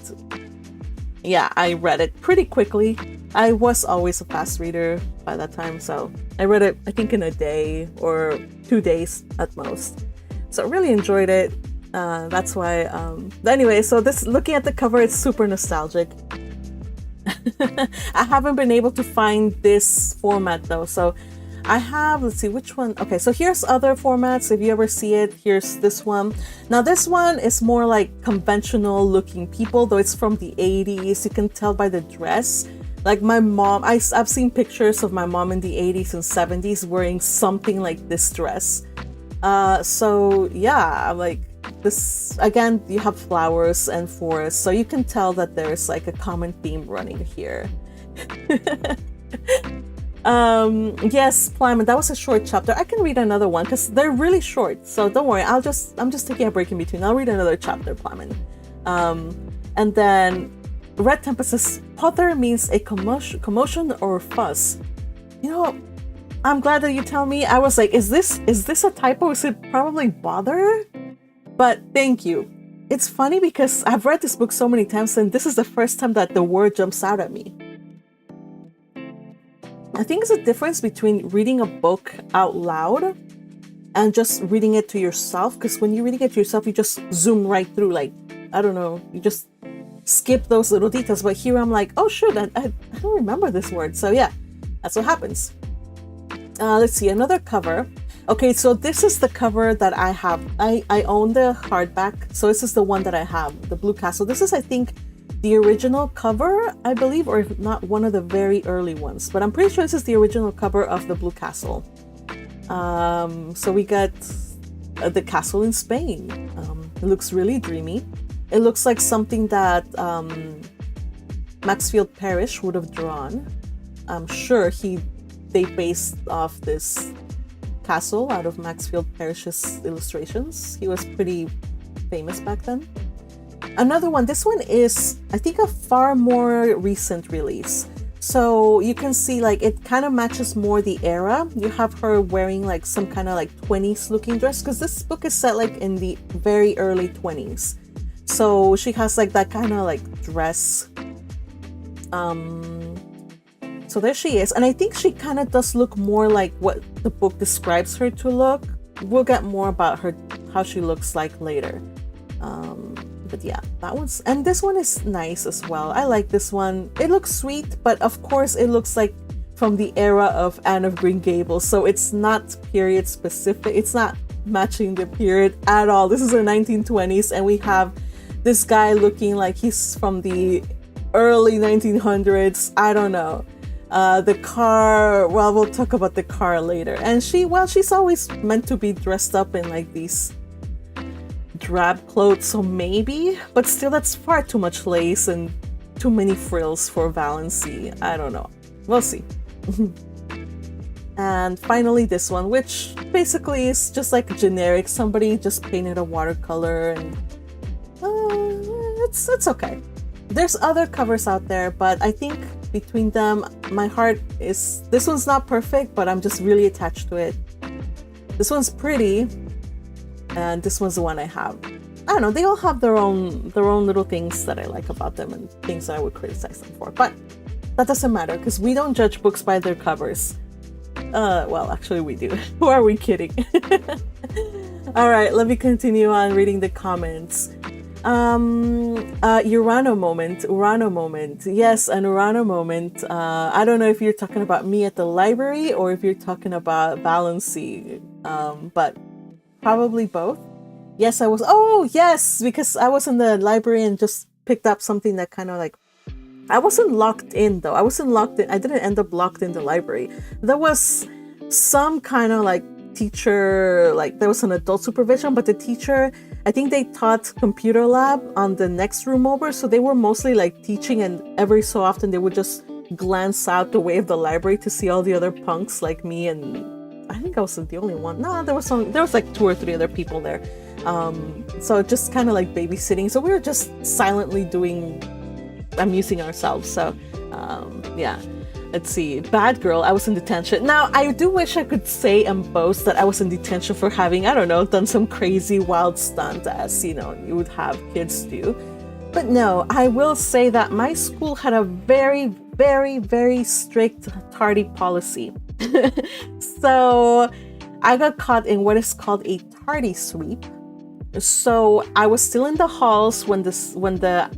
yeah, I read it pretty quickly. I was always a fast reader by that time, so I read it, I think, in a day or 2 days at most. So I really enjoyed it. That's why. Anyway, so looking at the cover, it's super nostalgic. I haven't been able to find this format though, so I have, let's see which one. Okay, so here's other formats. If you ever see it, here's this one. Now this one is more like conventional looking people, though it's from the 80s. You can tell by the dress. Like my mom, I've seen pictures of my mom in the 80s and 70s wearing something like this dress. So yeah, like this, again, you have flowers and forests, so you can tell that there's like a common theme running here. Yes, Plymouth, that was a short chapter. I can read another one because they're really short, so don't worry. I'm just taking a break in between. I'll read another chapter, Plymouth. And then Red Tempest says, pother means a commotion or fuss. You know, I'm glad that you tell me. I was like, is this a typo? Is it probably bother? But thank you. It's funny because I've read this book so many times and this is the first time that the word jumps out at me. I think it's a difference between reading a book out loud and just reading it to yourself. Because when you're reading it to yourself, you just zoom right through. Like, I don't know, you just skip those little details. But here I'm like, oh shoot, I don't remember this word. So yeah, that's what happens. Let's see, another cover. Okay, so this is the cover that I have. I own the hardback. So this is the one that I have, the Blue Castle. This is, I think, the original cover, I believe, or if not, one of the very early ones. But I'm pretty sure this is the original cover of the Blue Castle. So we got the castle in Spain. It looks really dreamy. It looks like something that Maxfield Parrish would have drawn. I'm sure they based off this castle out of Maxfield Parrish's illustrations. He was pretty famous back then. Another one, this one is, I think, a far more recent release. So you can see, like, it kind of matches more the era. You have her wearing like some kind of like 20s looking dress, because this book is set like in the very early 20s. So she has like that kind of like dress. So there she is. And I think she kind of does look more like what the book describes her to look. We'll get more about her, how she looks like later. But yeah, that one's, and this one is nice as well. I like this one. It looks sweet, but of course it looks like from the era of Anne of Green Gables. So it's not period specific. It's not matching the period at all. This is the 1920s and we have this guy looking like he's from the early 1900s. I don't know. The car, well, we'll talk about the car later. And she's always meant to be dressed up in like these drab clothes, so maybe, but still that's far too much lace and too many frills for Valancy. I don't know. We'll see. And finally this one, which basically is just like generic. Somebody just painted a watercolor and it's okay. There's other covers out there, but I think between them, my heart is, this one's not perfect, but I'm just really attached to it. This one's pretty, and this one's the one I have. I don't know, they all have their own little things that I like about them and things that I would criticize them for, but that doesn't matter because we don't judge books by their covers. Well, actually we do. Who are we kidding? All right, let me continue on reading the comments. Urano moment. Yes, an Urano moment. I don't know if you're talking about me at the library or if you're talking about Valancy, but probably both. Yes, I was. Oh, yes, because I was in the library and just picked up something that kind of like, I wasn't locked in though. I wasn't locked in. I didn't end up locked in the library. There was some kind of like teacher, like there was an adult supervision, but the teacher, I think they taught computer lab on the next room over. So they were mostly like teaching, and every so often they would just glance out the way of the library to see all the other punks like me, and I think I was the only one. No, there was like 2 or 3 other people there. So just kind of like babysitting. So we were just silently amusing ourselves. So yeah, let's see. Bad girl, I was in detention. Now I do wish I could say and boast that I was in detention for having, I don't know, done some crazy wild stunt, as you know you would have kids do. But no, I will say that my school had a very, very, very strict tardy policy. So I got caught in what is called a tardy sweep. So I was still in the halls when the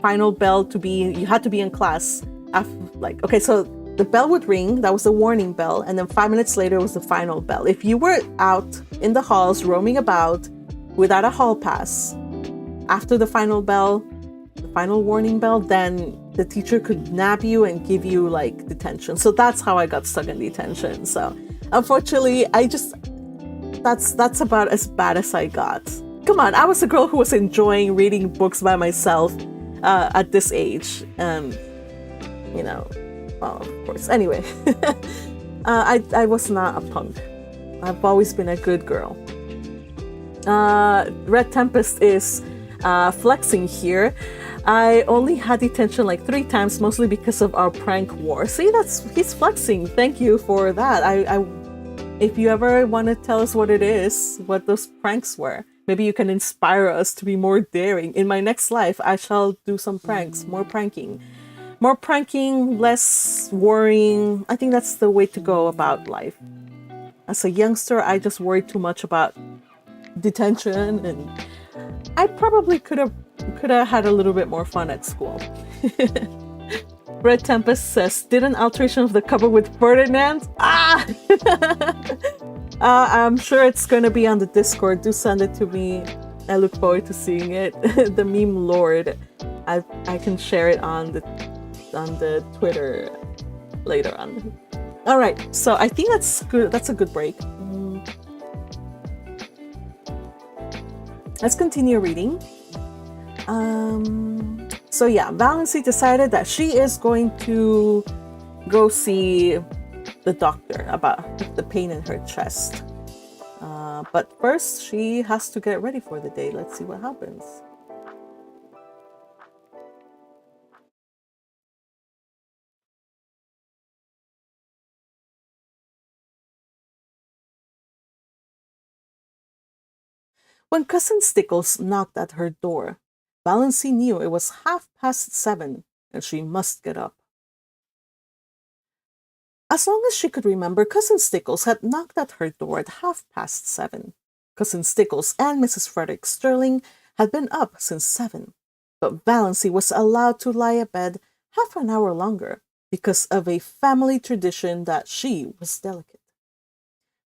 final bell you had to be in class. So the bell would ring, that was the warning bell, and then 5 minutes later was the final bell. If you were out in the halls roaming about without a hall pass after the final bell, the final warning bell, then the teacher could nab you and give you like detention. So that's how I got stuck in detention. So unfortunately, that's about as bad as I got. Come on, I was a girl who was enjoying reading books by myself at this age. You know, well, of course. Anyway, I was not a punk. I've always been a good girl. Red Tempest is flexing here. I only had detention like 3 times, mostly because of our prank war. See, he's flexing. Thank you for that. If you ever want to tell us what it is, what those pranks were, maybe you can inspire us to be more daring. In my next life, I shall do some pranks, more pranking. More pranking, less worrying. I think that's the way to go about life. As a youngster, I just worried too much about detention, and I probably could have had a little bit more fun at school. Red Tempest says, did an alteration of the cover with Ferdinand? I'm sure it's going to be on the Discord. Do send it to me. I look forward to seeing it. The meme lord. I can share it on the Twitter later on. All right, so I think that's good. That's a good break. Let's continue reading. So yeah, Valancy decided that she is going to go see the doctor about the pain in her chest. But first, she has to get ready for the day. Let's see what happens. When Cousin Stickles knocked at her door, Valancy knew it was 7:30 and she must get up. As long as she could remember, Cousin Stickles had knocked at her door at 7:30. Cousin Stickles and Mrs. Frederick Stirling had been up since 7, but Valancy was allowed to lie abed half an hour longer because of a family tradition that she was delicate.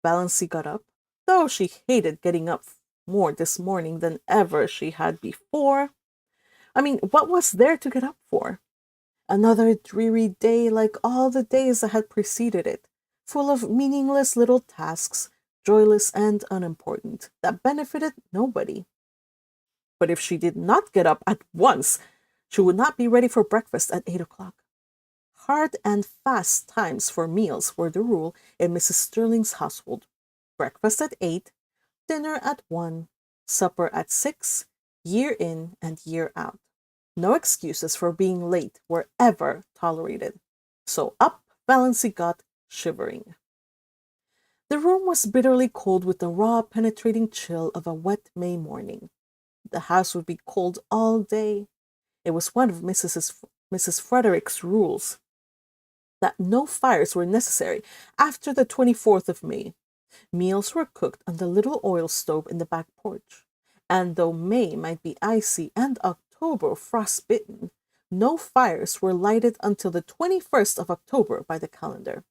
Valancy got up, though she hated getting up more this morning than ever she had before. I mean, what was there to get up for? Another dreary day like all the days that had preceded it, full of meaningless little tasks, joyless and unimportant, that benefited nobody. But if she did not get up at once, she would not be ready for breakfast at 8 o'clock. Hard and fast times for meals were the rule in Mrs. Stirling's household. Breakfast at 8, dinner at 1, supper at 6, year in and year out. No excuses for being late were ever tolerated. So up Valancy got, shivering. The room was bitterly cold with the raw, penetrating chill of a wet May morning. The house would be cold all day. It was one of Mrs. Frederick's rules that no fires were necessary after the 24th of May. Meals were cooked on the little oil stove in the back porch. And though May might be icy and October frostbitten, no fires were lighted until the 21st of October by the calendar.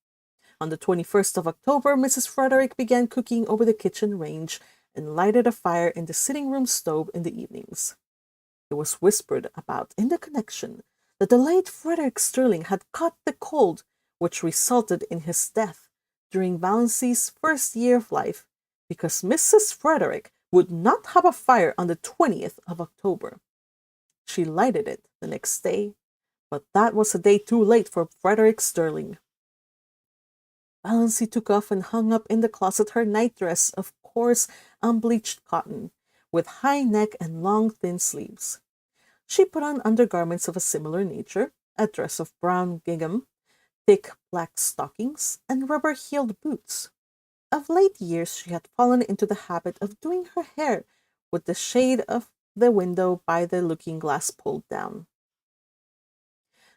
On the 21st of October, Mrs. Frederick began cooking over the kitchen range and lighted a fire in the sitting room stove in the evenings. It was whispered about in the connection that the late Frederick Stirling had caught the cold, which resulted in his death during Valancy's first year of life, because Mrs. Frederick would not have a fire on the 20th of October. She lighted it the next day, but that was a day too late for Frederick Stirling. Valancy took off and hung up in the closet her nightdress of coarse, unbleached cotton, with high neck and long, thin sleeves. She put on undergarments of a similar nature, a dress of brown gingham, thick black stockings, and rubber-heeled boots. Of late years she had fallen into the habit of doing her hair with the shade of the window by the looking-glass pulled down.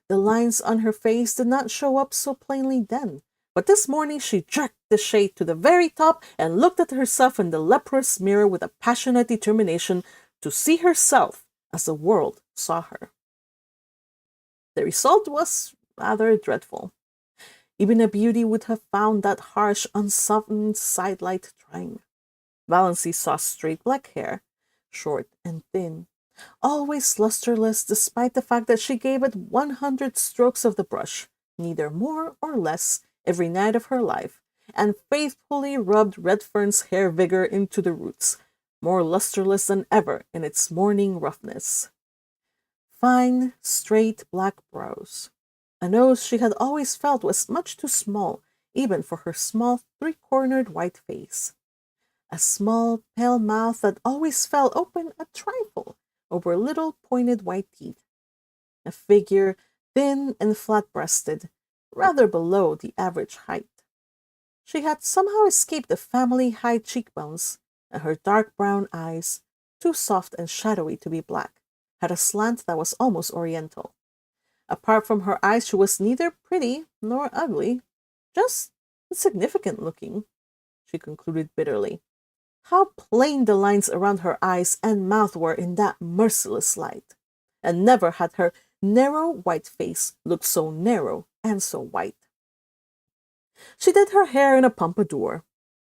The lines on her face did not show up so plainly then, but this morning she jerked the shade to the very top and looked at herself in the leprous mirror with a passionate determination to see herself as the world saw her. The result was rather dreadful. Even a beauty would have found that harsh, unsoftened sidelight trying. Valancy saw straight black hair, short and thin, always lusterless despite the fact that she gave it 100 strokes of the brush, neither more or less, every night of her life, and faithfully rubbed Redfern's hair vigor into the roots, more lusterless than ever in its morning roughness. Fine, straight black brows. A nose she had always felt was much too small, even for her small, three-cornered white face. A small, pale mouth that always fell open a trifle over little, pointed white teeth. A figure thin and flat-breasted, rather below the average height. She had somehow escaped the family high cheekbones, and her dark brown eyes, too soft and shadowy to be black, had a slant that was almost oriental. Apart from her eyes, she was neither pretty nor ugly, just insignificant looking, she concluded bitterly. How plain the lines around her eyes and mouth were in that merciless light! And never had her narrow white face looked so narrow and so white. She did her hair in a pompadour.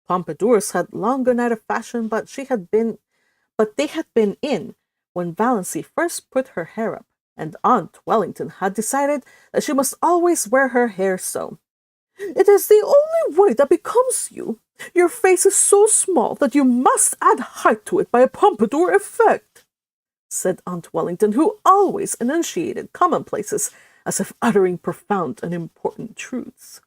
Pompadours had long gone out of fashion, but they had been in when Valancy first put her hair up, and Aunt Wellington had decided that she must always wear her hair so. "It is the only way that becomes you. Your face is so small that you must add height to it by a pompadour effect," said Aunt Wellington, who always enunciated commonplaces as if uttering profound and important truths.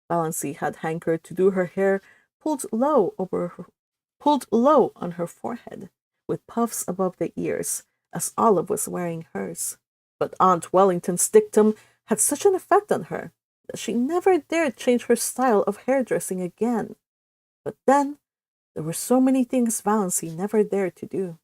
Valancy had hankered to do her hair pulled low on her forehead, with puffs above the ears, as Olive was wearing hers. But Aunt Wellington's dictum had such an effect on her that she never dared change her style of hairdressing again. But then there were so many things Valancy never dared to do.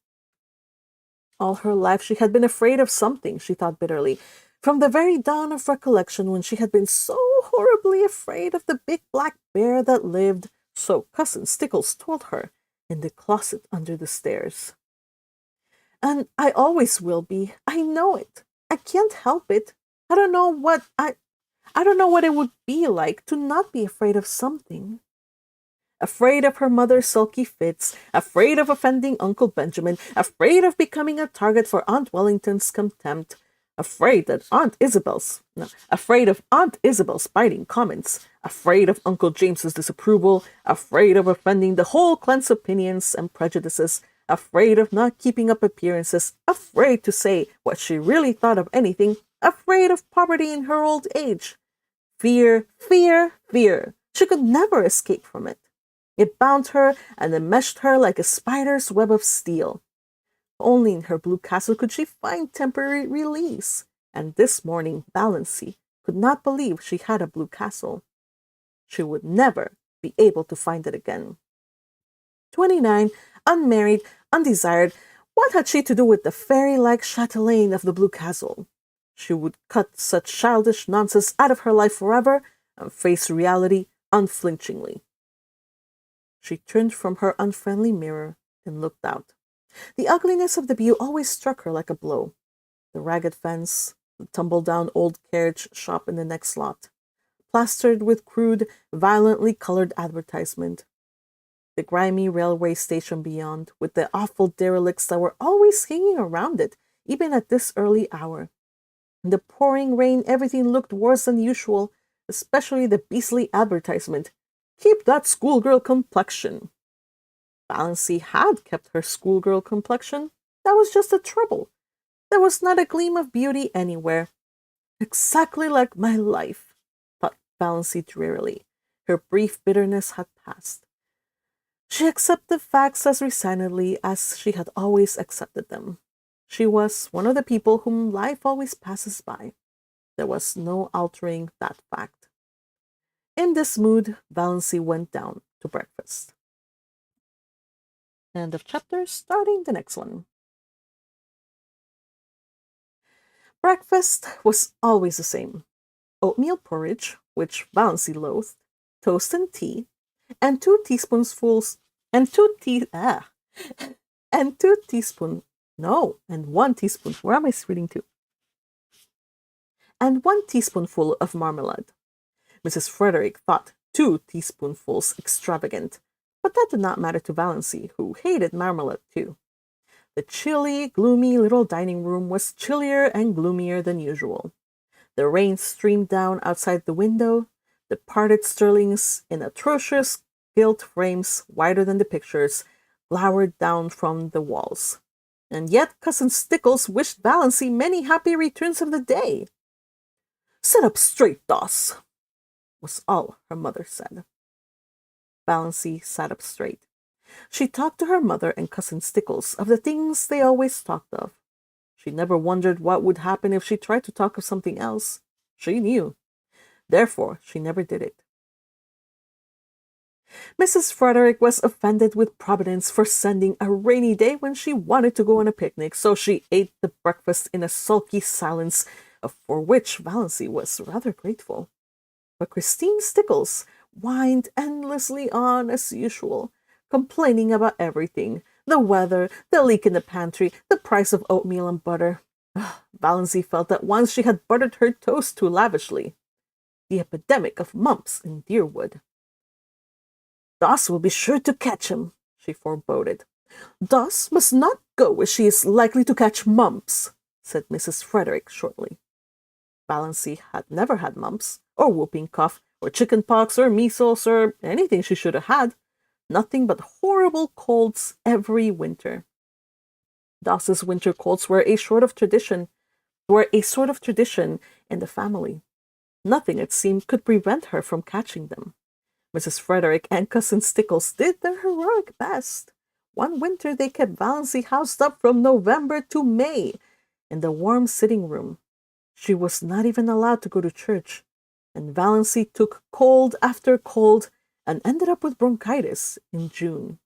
All her life she had been afraid of something, she thought bitterly, from the very dawn of recollection, when she had been so horribly afraid of the big black bear that lived, so Cousin Stickles told her, in the closet under the stairs. "And I always will be. I know it. I can't help it. I don't know what it would be like to not be afraid of something." Afraid of her mother's sulky fits, afraid of offending Uncle Benjamin, afraid of becoming a target for Aunt Wellington's contempt, afraid of Aunt Isabel's biting comments, afraid of Uncle James's disapproval, afraid of offending the whole clan's opinions and prejudices, afraid of not keeping up appearances, afraid to say what she really thought of anything, afraid of poverty in her old age. Fear, fear, fear. She could never escape from it. It bound her and enmeshed her like a spider's web of steel. Only in her blue castle could she find temporary release, and this morning Valancy could not believe she had a blue castle. She would never be able to find it again. 29, unmarried, undesired, what had she to do with the fairy-like chatelaine of the blue castle? She would cut such childish nonsense out of her life forever and face reality unflinchingly. She turned from her unfriendly mirror and looked out. The ugliness of the view always struck her like a blow. The ragged fence, the tumble-down old carriage shop in the next lot, plastered with crude, violently colored advertisement. The grimy railway station beyond, with the awful derelicts that were always hanging around it, even at this early hour. In the pouring rain, everything looked worse than usual, especially the beastly advertisement. Keep that schoolgirl complexion. Valancy had kept her schoolgirl complexion. That was just the trouble. There was not a gleam of beauty anywhere. Exactly like my life, thought Valancy drearily. Her brief bitterness had passed. She accepted facts as resignedly as she had always accepted them. She was one of the people whom life always passes by. There was no altering that fact. In this mood, Valancy went down to breakfast. End of chapter, starting the next one. Breakfast was always the same. Oatmeal porridge, which Valancy loathed, toast and tea, and two teaspoonfuls, and one teaspoon, where am I reading to? And 1 teaspoonful of marmalade. Mrs. Frederick thought 2 teaspoonfuls extravagant, but that did not matter to Valancy, who hated marmalade too. The chilly, gloomy little dining room was chillier and gloomier than usual. The rain streamed down outside the window. The parted Stirlings, in atrocious gilt frames wider than the pictures, glowered down from the walls. And yet Cousin Stickles wished Valancy many happy returns of the day. "Sit up straight, Doss," was all her mother said. Valancy sat up straight. She talked to her mother and Cousin Stickles of the things they always talked of. She never wondered what would happen if she tried to talk of something else. She knew. Therefore, she never did it. Mrs. Frederick was offended with Providence for sending a rainy day when she wanted to go on a picnic, so she ate the breakfast in a sulky silence, for which Valancy was rather grateful. But Christine Stickles whined endlessly on as usual, complaining about everything: the weather, the leak in the pantry, the price of oatmeal and butter. Valancy felt that once she had buttered her toast too lavishly. The epidemic of mumps in Deerwood. "Doss will be sure to catch him," she foreboded. "Doss must not go where she is likely to catch mumps," said Mrs. Frederick shortly. Valancy had never had mumps, or whooping cough, or chicken pox, or measles, or anything she should have had. Nothing but horrible colds every winter. Doss's winter colds were a sort of tradition in the family. Nothing, it seemed, could prevent her from catching them. Mrs. Frederick and Cousin Stickles did their heroic best. One winter they kept Valancy housed up from November to May in the warm sitting room. She was not even allowed to go to church, and Valancy took cold after cold and ended up with bronchitis in June.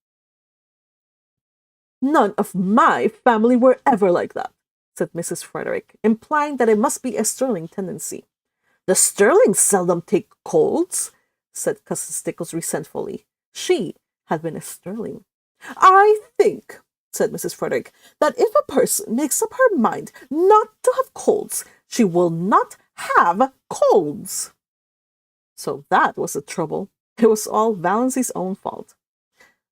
"None of my family were ever like that," said Mrs. Frederick, implying that it must be a Stirling tendency. "The Stirlings seldom take colds," said Cousin Stickles resentfully. She had been a Stirling. "I think," said Mrs. Frederick, "that if a person makes up her mind not to have colds, she will not have colds." So that was the trouble. It was all Valancy's own fault.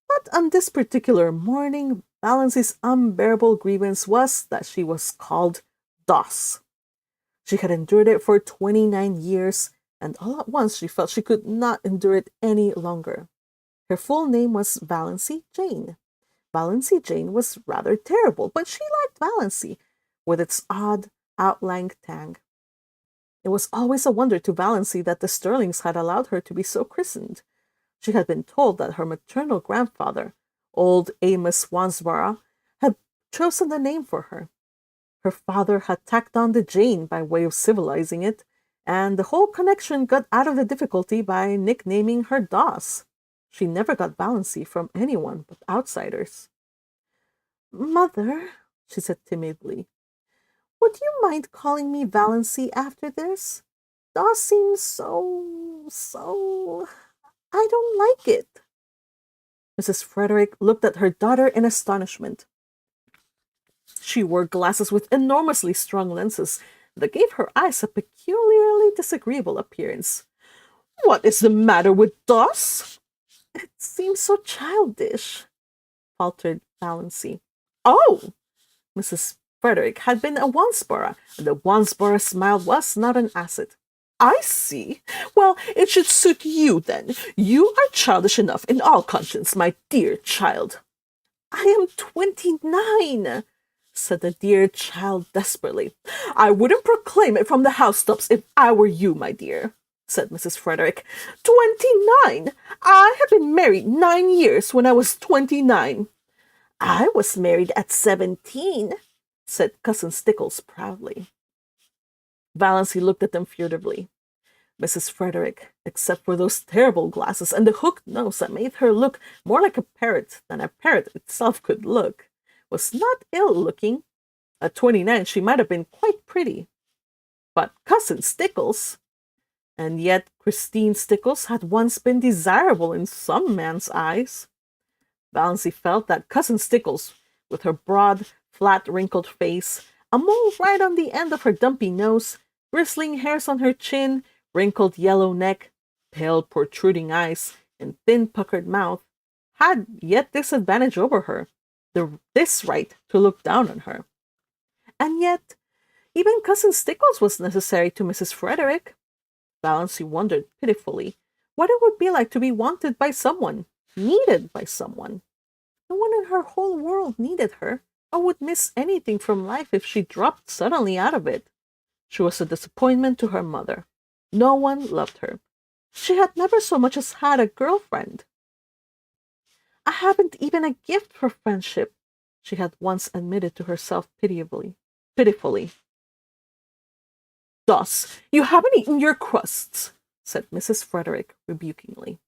But on this particular morning, Valancy's unbearable grievance was that she was called Doss. She had endured it for 29 years, and all at once she felt she could not endure it any longer. Her full name was Valancy Jane. Valancy Jane was rather terrible, but she liked Valancy, with its odd, outlying tang. It was always a wonder to Valancy that the Stirlings had allowed her to be so christened. She had been told that her maternal grandfather, old Amos Wansborough, had chosen a name for her. Her father had tacked on the Jane by way of civilizing it, and the whole connection got out of the difficulty by nicknaming her Doss. She never got Valancy from anyone but outsiders. "Mother," she said timidly, "would you mind calling me Valancy after this? Doss seems so... I don't like it." Mrs. Frederick looked at her daughter in astonishment. She wore glasses with enormously strong lenses that gave her eyes a peculiarly disagreeable appearance. "What is the matter with Doss?" "It seems so childish," faltered Valancy. "Oh!" Mrs. Frederick had been a Wansborough, and the Wansborough smile was not an asset. "I see. Well, it should suit you, then. You are childish enough in all conscience, my dear child." "I am 29, said the dear child desperately. "I wouldn't proclaim it from the housetops if I were you, my dear," said Mrs. Frederick. 29! I had been married 9 years when I was 29. "I was married at 17, said Cousin Stickles proudly. Valancy looked at them furtively. Mrs. Frederick, except for those terrible glasses and the hooked nose that made her look more like a parrot than a parrot itself could look, was not ill-looking. At 29 she might have been quite pretty. But Cousin Stickles... And yet Christine Stickles had once been desirable in some man's eyes. Valancy felt that Cousin Stickles, with her broad, flat, wrinkled face, a mole right on the end of her dumpy nose, bristling hairs on her chin, wrinkled yellow neck, pale protruding eyes, and thin puckered mouth, had yet this advantage over her, this right to look down on her. And yet, even Cousin Stickles was necessary to Mrs. Frederick. Valancy wondered pitifully what it would be like to be wanted by someone, needed by someone. No one in her whole world needed her, or would miss anything from life if she dropped suddenly out of it. She was a disappointment to her mother. No one loved her. She had never so much as had a girlfriend. "I haven't even a gift for friendship," she had once admitted to herself pitifully. "Doss, you haven't eaten your crusts," said Mrs. Frederick rebukingly.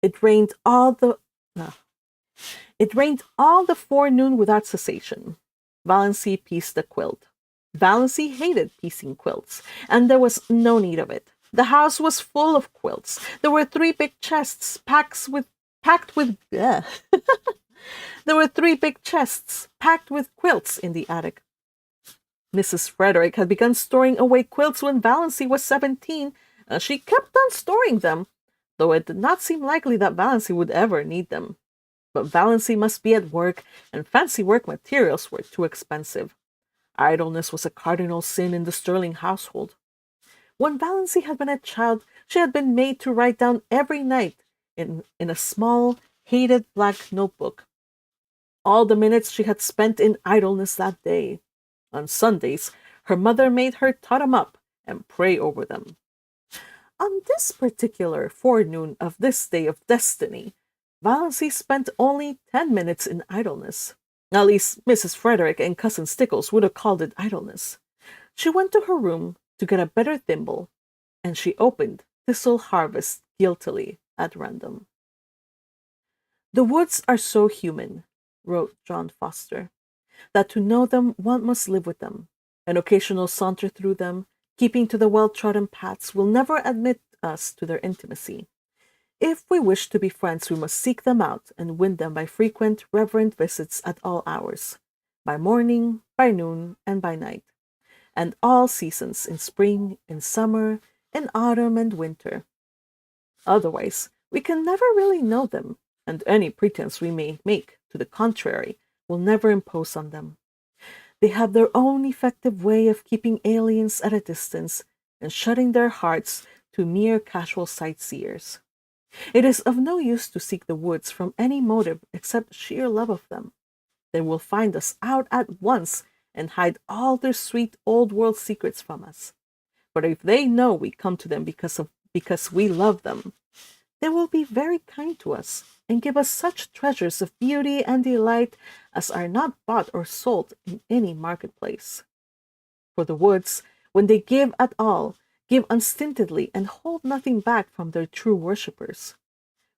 It rained all the forenoon without cessation. Valancy pieced the quilt. Valancy hated piecing quilts, and there was no need of it. The house was full of quilts. There were 3 big chests packed with There were 3 big chests packed with quilts in the attic. Mrs. Frederick had begun storing away quilts when Valancy was 17, and she kept on storing them, though it did not seem likely that Valancy would ever need them. But Valancy must be at work, and fancy work materials were too expensive. Idleness was a cardinal sin in the Stirling household. When Valancy had been a child, she had been made to write down every night in a small, hated black notebook all the minutes she had spent in idleness that day. On Sundays, her mother made her tot them up and pray over them. On this particular forenoon of this day of destiny, Valancy spent only 10 minutes in idleness. At least Mrs. Frederick and Cousin Stickles would have called it idleness. She went to her room to get a better thimble, and she opened Thistle Harvest guiltily at random. "The woods are so human," wrote John Foster, "that to know them one must live with them. An occasional saunter through them, keeping to the well-trodden paths, will never admit us to their intimacy. If we wish to be friends, we must seek them out and win them by frequent, reverent visits at all hours, by morning, by noon, and by night, and all seasons, in spring, in summer, in autumn, and winter. Otherwise, we can never really know them, and any pretense we may make to the contrary will never impose on them. They have their own effective way of keeping aliens at a distance and shutting their hearts to mere casual sightseers. It is of no use to seek the woods from any motive except sheer love of them. They will find us out at once and hide all their sweet old-world secrets from us. But if they know we come to them because we love them, they will be very kind to us and give us such treasures of beauty and delight as are not bought or sold in any marketplace. For the woods, when they give at all, give unstintedly and hold nothing back from their true worshippers.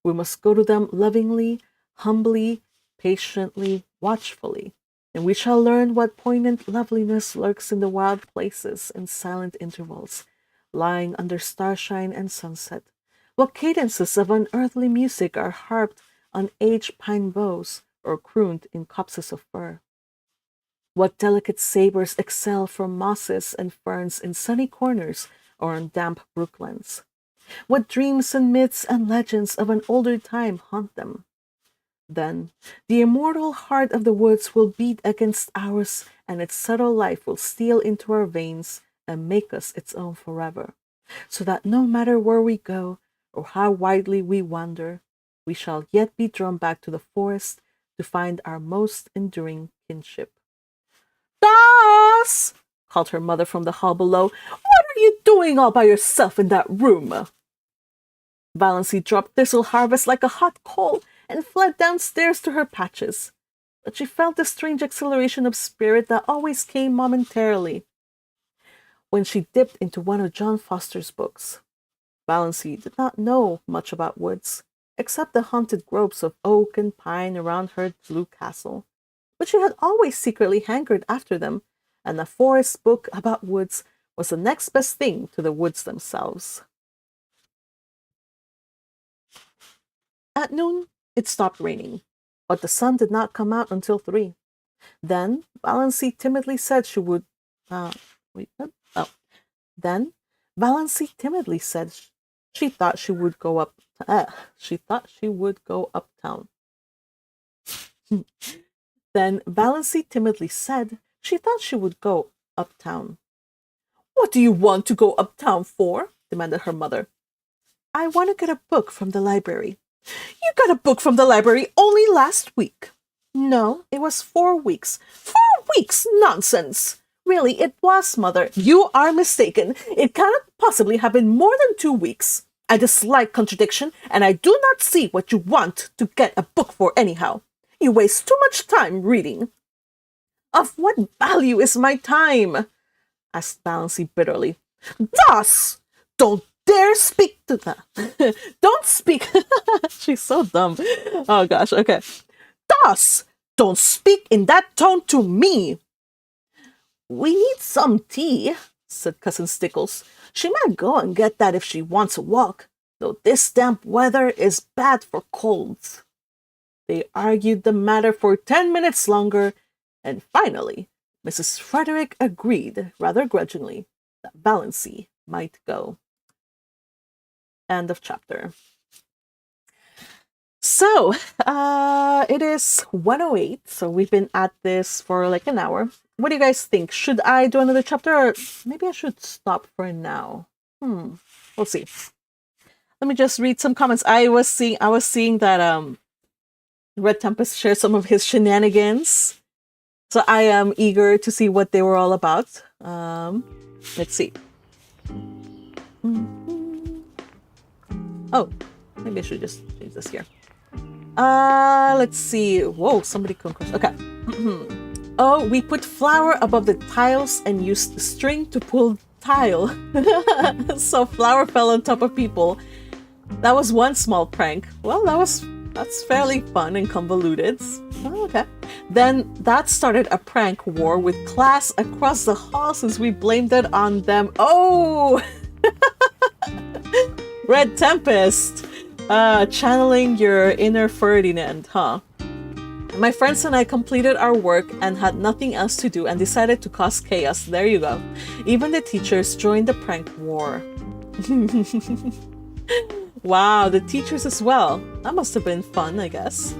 We must go to them lovingly, humbly, patiently, watchfully, and we shall learn what poignant loveliness lurks in the wild places and silent intervals, lying under starshine and sunset. What cadences of unearthly music are harped on aged pine boughs or crooned in copses of fir. What delicate sabres exhale from mosses and ferns in sunny corners or on damp brooklands. What dreams and myths and legends of an older time haunt them. Then the immortal heart of the woods will beat against ours, and its subtle life will steal into our veins and make us its own forever, so that no matter where we go or how widely we wander, we shall yet be drawn back to the forest to find our most enduring kinship. "Das!" called her mother from the hall below. "What are you doing all by yourself in that room?" Valancy dropped Thistle Harvest like a hot coal and fled downstairs to her patches. But she felt the strange exhilaration of spirit that always came momentarily when she dipped into one of John Foster's books. Valancy did not know much about woods, except the haunted groves of oak and pine around her blue castle. But she had always secretly hankered after them, and a forest book about woods was the next best thing to the woods themselves. At noon, it stopped raining, but the sun did not come out until 3. Then Valancy timidly said she would. Wait, what? Oh. Then Valancy timidly said she thought she would go up. She thought she would go uptown. Then Valancy timidly said she thought she would go uptown. "What do you want to go uptown for?" demanded her mother. "I want to get a book from the library." "You got a book from the library only last week." "No, it was 4 weeks." "4 weeks? Nonsense!" "Really, it was, Mother." "You are mistaken. It cannot possibly have been more than 2 weeks. I dislike contradiction, and I do not see what you want to get a book for anyhow. You waste too much time reading." "Of what value is my time?" asked Valancy bitterly. "Das! Don't dare speak to that. Don't speak." She's so dumb. Oh gosh, okay. "Das! Don't speak in that tone to me." "We need some tea," said Cousin Stickles. "She might go and get that if she wants a walk, though this damp weather is bad for colds." They argued the matter for 10 minutes longer, and finally, Mrs. Frederick agreed, rather grudgingly, that Valancy might go. End of chapter. So, it is 1:08, so we've been at this for like an hour. What do you guys think? Should I do another chapter, or maybe I should stop for now? We'll see. Let me just read some comments. I was seeing that Red Tempest shared some of his shenanigans, so I am eager to see what they were all about. Let's see. Oh, maybe I should just change this here. Let's see. Whoa, somebody concussed. Okay. Oh, we put flour above the tiles and used string to pull tile. So flour fell on top of people. That was one small prank. Well, that's fairly fun and convoluted. Oh, okay. Then that started a prank war with class across the hall since we blamed it on them. Oh! Red Tempest! Channeling your inner Ferdinand, huh? My friends and I completed our work and had nothing else to do and decided to cause chaos. There you go. Even the teachers joined the prank war. Wow, the teachers as well. That must have been fun, I guess.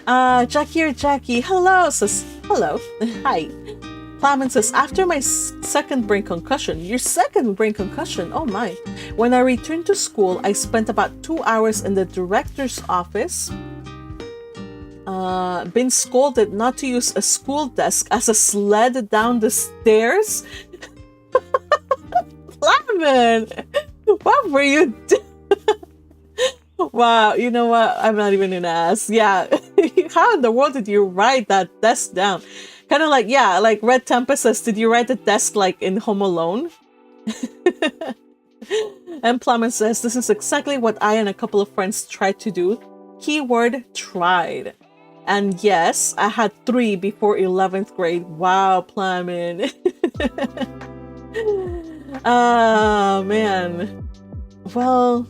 Jackie or Jackie, hello, says, hello, hi. Plowman says, after my second brain concussion, your second brain concussion, oh my. When I returned to school, I spent about 2 hours in the director's office, been scolded not to use a school desk as a sled down the stairs. Plowman, what were you doing? Wow, you know what? I'm not even gonna ask. Yeah. How in the world did you write that desk down? Kind of like, yeah, like Red Tempest says, did you write the desk like in Home Alone? And Plummet says, this is exactly what I and a couple of friends tried to do. Keyword tried. And yes, I had 3 before 11th grade. Wow, Plummet. Oh, man. Well,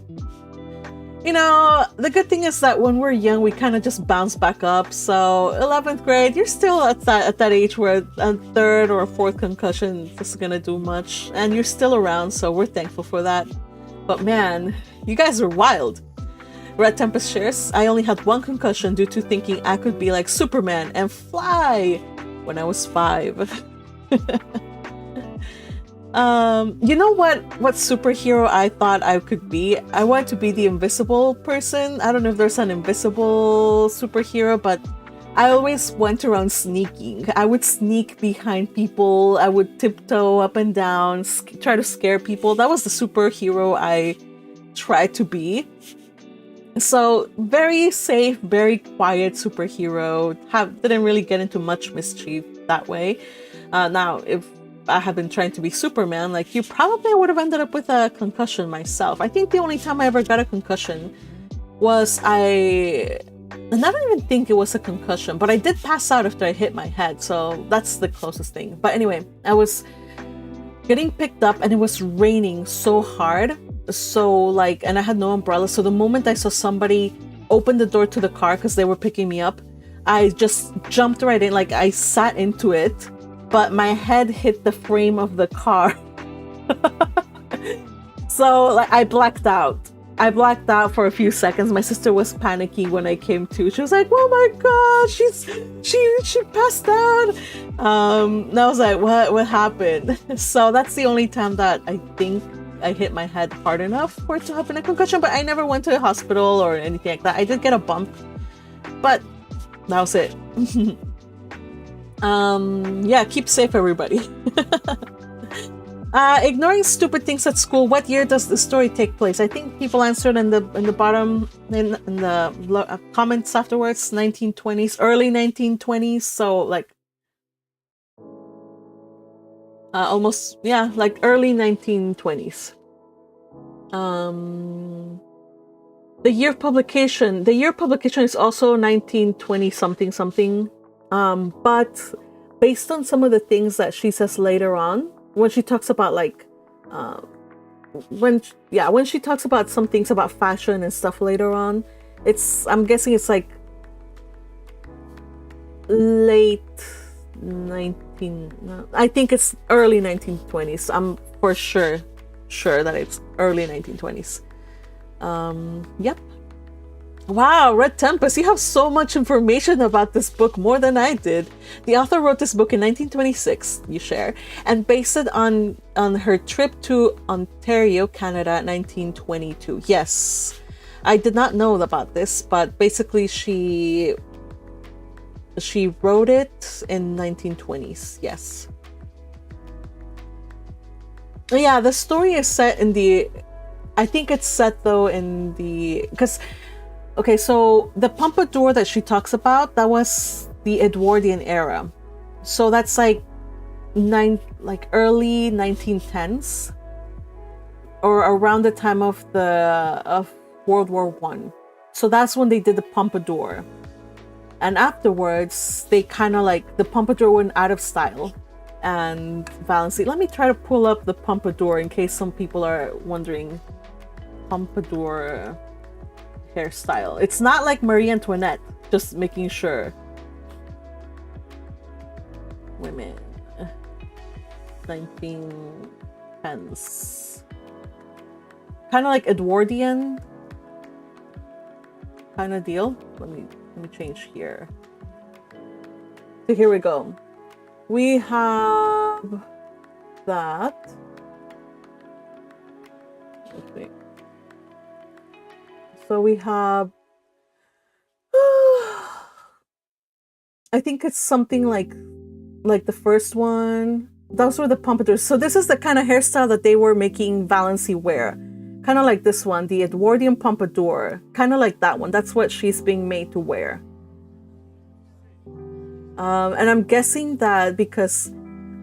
you know, the good thing is that when we're young, we kind of just bounce back up. So 11th grade, you're still at that age where a 3rd or a 4th concussion is gonna do much, and you're still around, so we're thankful for that. But man, you guys are wild. Red Tempest shares, I only had 1 concussion due to thinking I could be like Superman and fly when I was 5. You know what superhero I thought I could be? I wanted to be the invisible person. I don't know if there's an invisible superhero, but I always went around sneaking. I would sneak behind people. I would tiptoe up and down, try to scare people. That was the superhero I tried to be. So very safe, very quiet superhero. Didn't really get into much mischief that way. Now, if I had been trying to be Superman, like you, probably would have ended up with a concussion myself. I think the only time I ever got a concussion was and I don't even think it was a concussion, but I did pass out after I hit my head, so that's the closest thing. But anyway, I was getting picked up and it was raining so hard, and I had no umbrella, so the moment I saw somebody open the door to the car because they were picking me up, I just jumped right in, like I sat into it, but my head hit the frame of the car. So like I blacked out. I blacked out for a few seconds. My sister was panicking when I came to. She was like, "Oh my gosh, she passed out." And I was like, "What happened?" So that's the only time that I think I hit my head hard enough for it to happen a concussion. But I never went to the hospital or anything like that. I did get a bump, but that was it. Yeah, keep safe, everybody. Ignoring stupid things at school. What year does the story take place? I think people answered in the bottom in the comments afterwards. 1920s, early 1920s. So like almost, yeah, like early 1920s. The year of publication. The year of publication is also 1920 something something. But based on some of the things that she says later on, when she talks about like, when she talks about some things about fashion and stuff later on, I'm guessing it's like late 19, I think it's early 1920s. I'm for sure that it's early 1920s. Yep. Wow, Red Tempest, you have so much information about this book, more than I did. The author wrote this book in 1926, you share, and based it on her trip to Ontario, Canada, 1922. Yes, I did not know about this, but basically she wrote it in 1920s. Yes. Yeah, the story is set in I think it's set though in because okay, so the pompadour that she talks about, that was the Edwardian era. So that's like early 1910s, or around the time of World War One. So that's when they did the pompadour. And afterwards, they kind of like, the pompadour went out of style. And Valancy, let me try to pull up the pompadour in case some people are wondering. Pompadour hairstyle. It's not like Marie Antoinette, just making sure. Women. 1910s. Kind of like Edwardian kind of deal. Let me change here. So here we go. We have that. Okay. So we have, I think it's something like the first one. Those were the pompadours. So this is the kind of hairstyle that they were making Valancy wear. kind of like this one, the Edwardian pompadour, kind of like that one. That's what she's being made to wear. And I'm guessing that because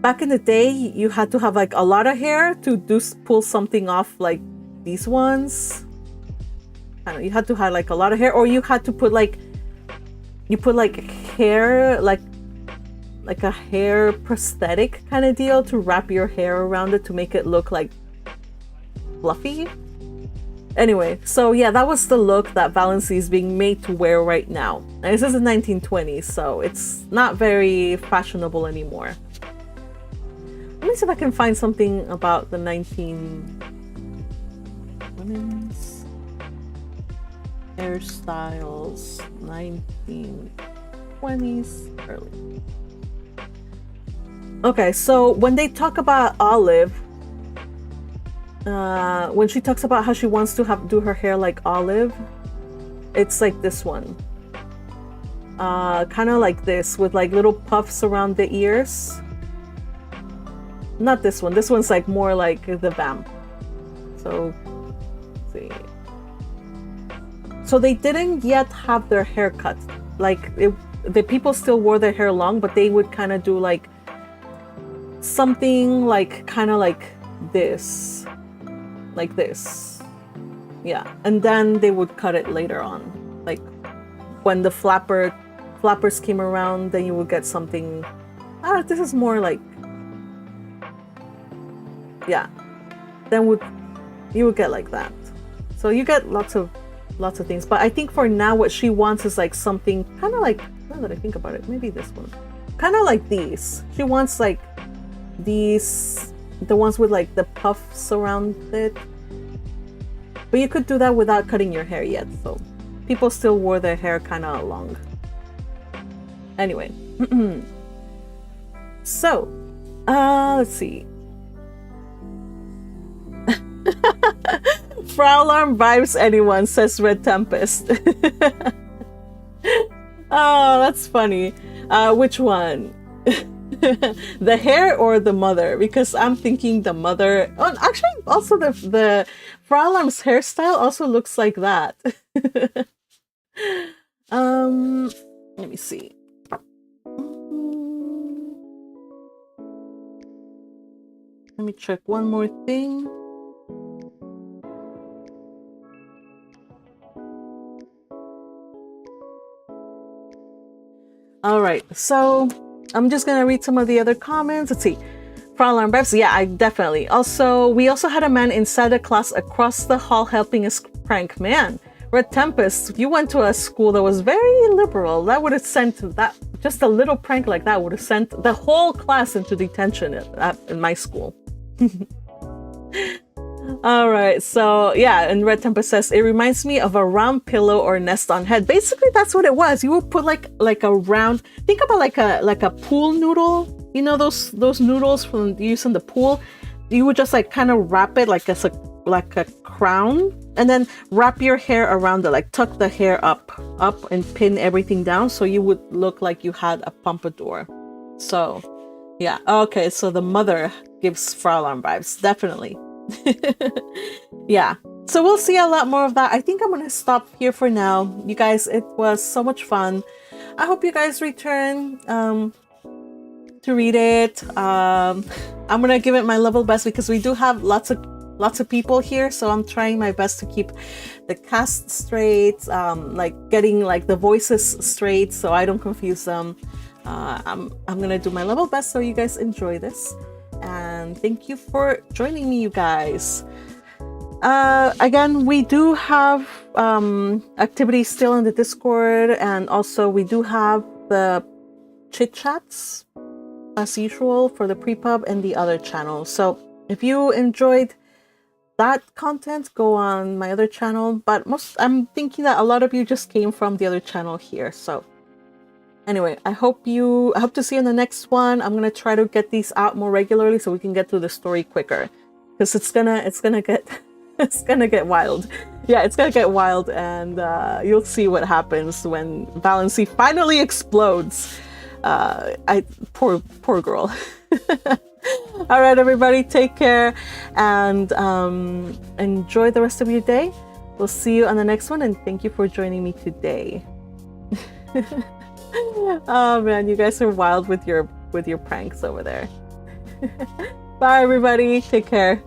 back in the day, you had to have like a lot of hair to pull something off like these ones. I don't know, you had to have like a lot of hair, or you had to put like, hair, like a hair prosthetic kind of deal to wrap your hair around it to make it look like fluffy. Anyway, so yeah, that was the look that Valancy is being made to wear right now. And this is the 1920s, so it's not very fashionable anymore. Let me see if I can find something about the women's hairstyles, 1920s early. Okay, so when they talk about Olive, when she talks about how she wants to do her hair like Olive, it's like this one. Kind of like this, with like little puffs around the ears. Not this one. This one's like more like the vamp. So, let's see. So they didn't yet have their hair cut. Like, the people still wore their hair long, but they would kind of do like something like kind of like this. Like this. Yeah. And then they would cut it later on. Like when the flappers came around, then you would get something. This is more like, yeah. Then you would get like that. So you get lots of things. But I think for now what she wants is like something kind of like, now that I think about it, maybe this one. Kind of like these. She wants like these, the ones with like the puffs around it. But you could do that without cutting your hair yet, so people still wore their hair kind of long. Anyway. So, let's see. Fraulein vibes anyone, says Red Tempest. Oh, that's funny. Which one? The hair or the mother? Because I'm thinking the mother. Oh, actually, also the Fraulein's hairstyle also looks like that. Let me see. Let me check one more thing. All right, so I'm just gonna read some of the other comments. Let's see. Fraulein Bebs, yeah, I definitely. We also had a man inside the class across the hall helping us prank. Man, Red Tempest, you went to a school that was very liberal. That would have sent that, just a little prank like that would have sent the whole class into detention in my school. All right, so yeah, and Red Tempest says, it reminds me of a round pillow or nest on head. Basically, that's what it was. You would put like a round, think about like a pool noodle. You know those noodles from use in the pool? You would just like kind of wrap it like a crown, and then wrap your hair around it, like tuck the hair up and pin everything down, so you would look like you had a pompadour. So yeah, okay, so the mother gives Fraulein vibes, definitely. Yeah, so we'll see a lot more of that. I think I'm gonna stop here for now. You guys, it was so much fun. I hope you guys return to read it. I'm gonna give it my level best because we do have lots of people here, so I'm trying my best to keep the cast straight, like getting like the voices straight so I don't confuse them. I'm gonna do my level best so you guys enjoy this. And thank you for joining me, you guys. Again, we do have activities still in the Discord, and also we do have the chit chats as usual for the pre-pub and the other channel. So if you enjoyed that content, go on my other channel, but I'm thinking that a lot of you just came from the other channel here. So anyway, I hope to see you in the next one. I'm gonna try to get these out more regularly so we can get through the story quicker, because it's gonna get it's gonna get wild. Yeah, it's gonna get wild, and you'll see what happens when Valancy finally explodes. Poor girl. All right, everybody, take care and enjoy the rest of your day. We'll see you on the next one, and thank you for joining me today. Oh man, you guys are wild with your pranks over there. Bye, everybody. Take care.